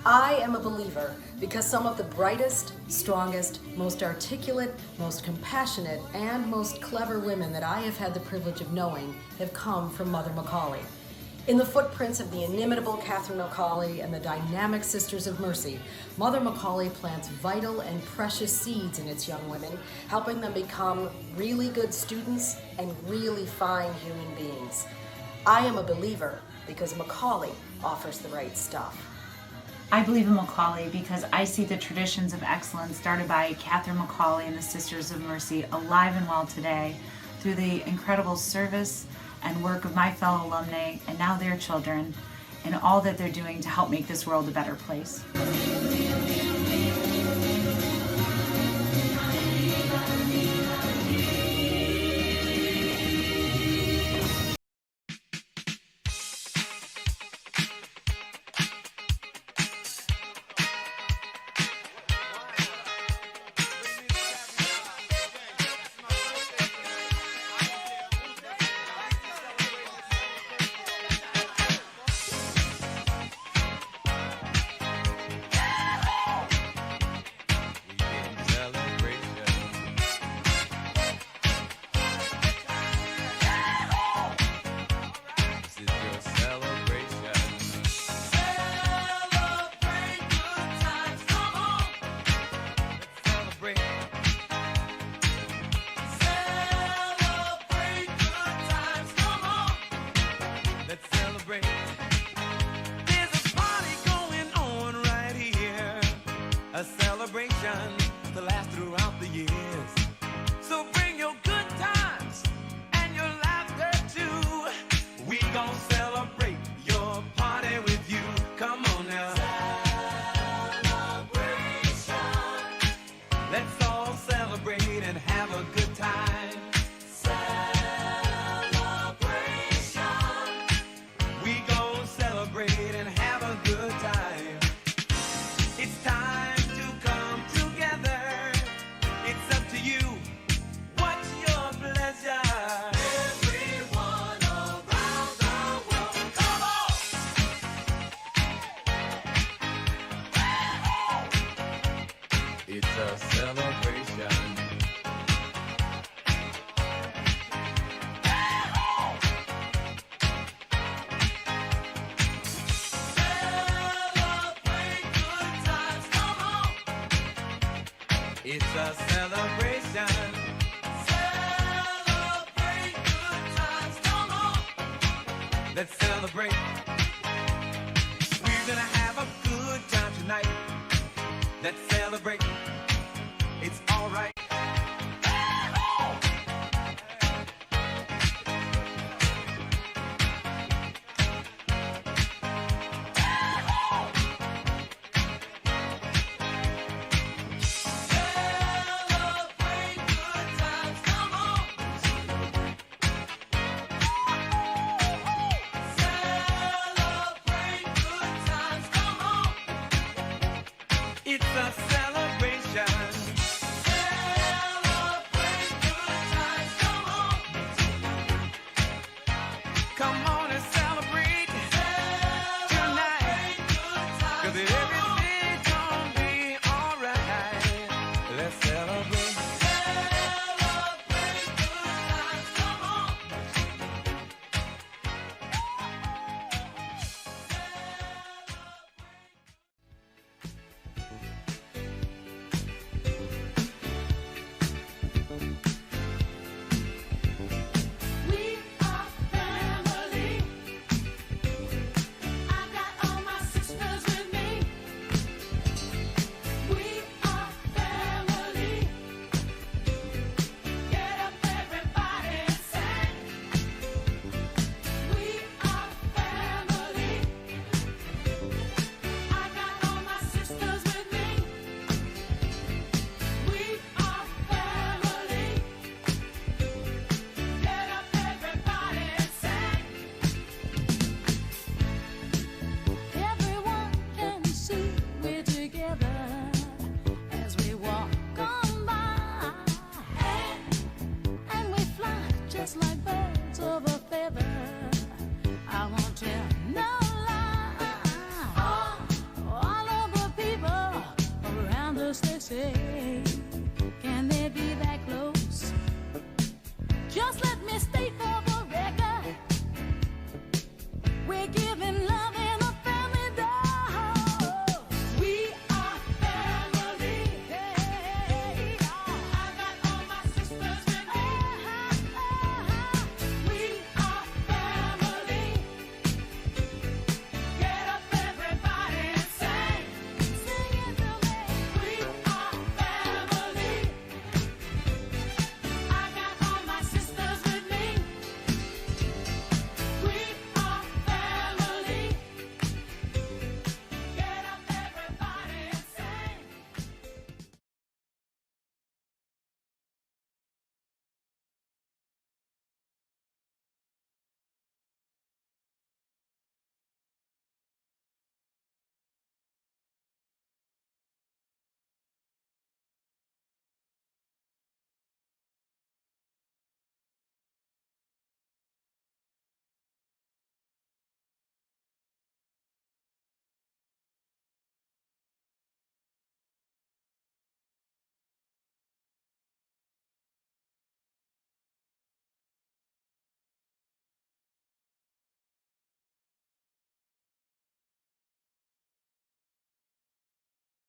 I am a believer because some of the brightest, strongest, most articulate, most compassionate, and most clever women that I have had the privilege of knowing have come from Mother McAuley. In the footprints of the inimitable Catherine McAuley and the dynamic Sisters of Mercy, Mother McAuley plants vital and precious seeds in its young women, helping them become really good students and really fine human beings. I am a believer because McAuley offers the right stuff. I believe in McAuley because I see the traditions of excellence started by Catherine McAuley and the Sisters of Mercy alive and well today through the incredible service and work of my fellow alumni and now their children, and all that they're doing to help make this world a better place. To last throughout the years. So bring your good times and your laughter too. We gon' celebrate your party with you. Come on now. Celebration. Let's all celebrate and have a good time. Celebration. We gon' celebrate and have a good time. It's time. It's a celebration. Celebrate good times, come on. It's a celebration. Celebrate good times, come on. Let's celebrate. We're gonna have a good time tonight. Let's celebrate. It's all right. Celebrate good times, come on. Celebrate good times, come on. It's a celebration. Celebrate good times, come on. Come on and celebrate tonight. 'Cause everything's gonna be alright. Let's celebrate. Celebrate good times, come on. just like birds of a feather. I won't tell no lie. All of the people around us, they say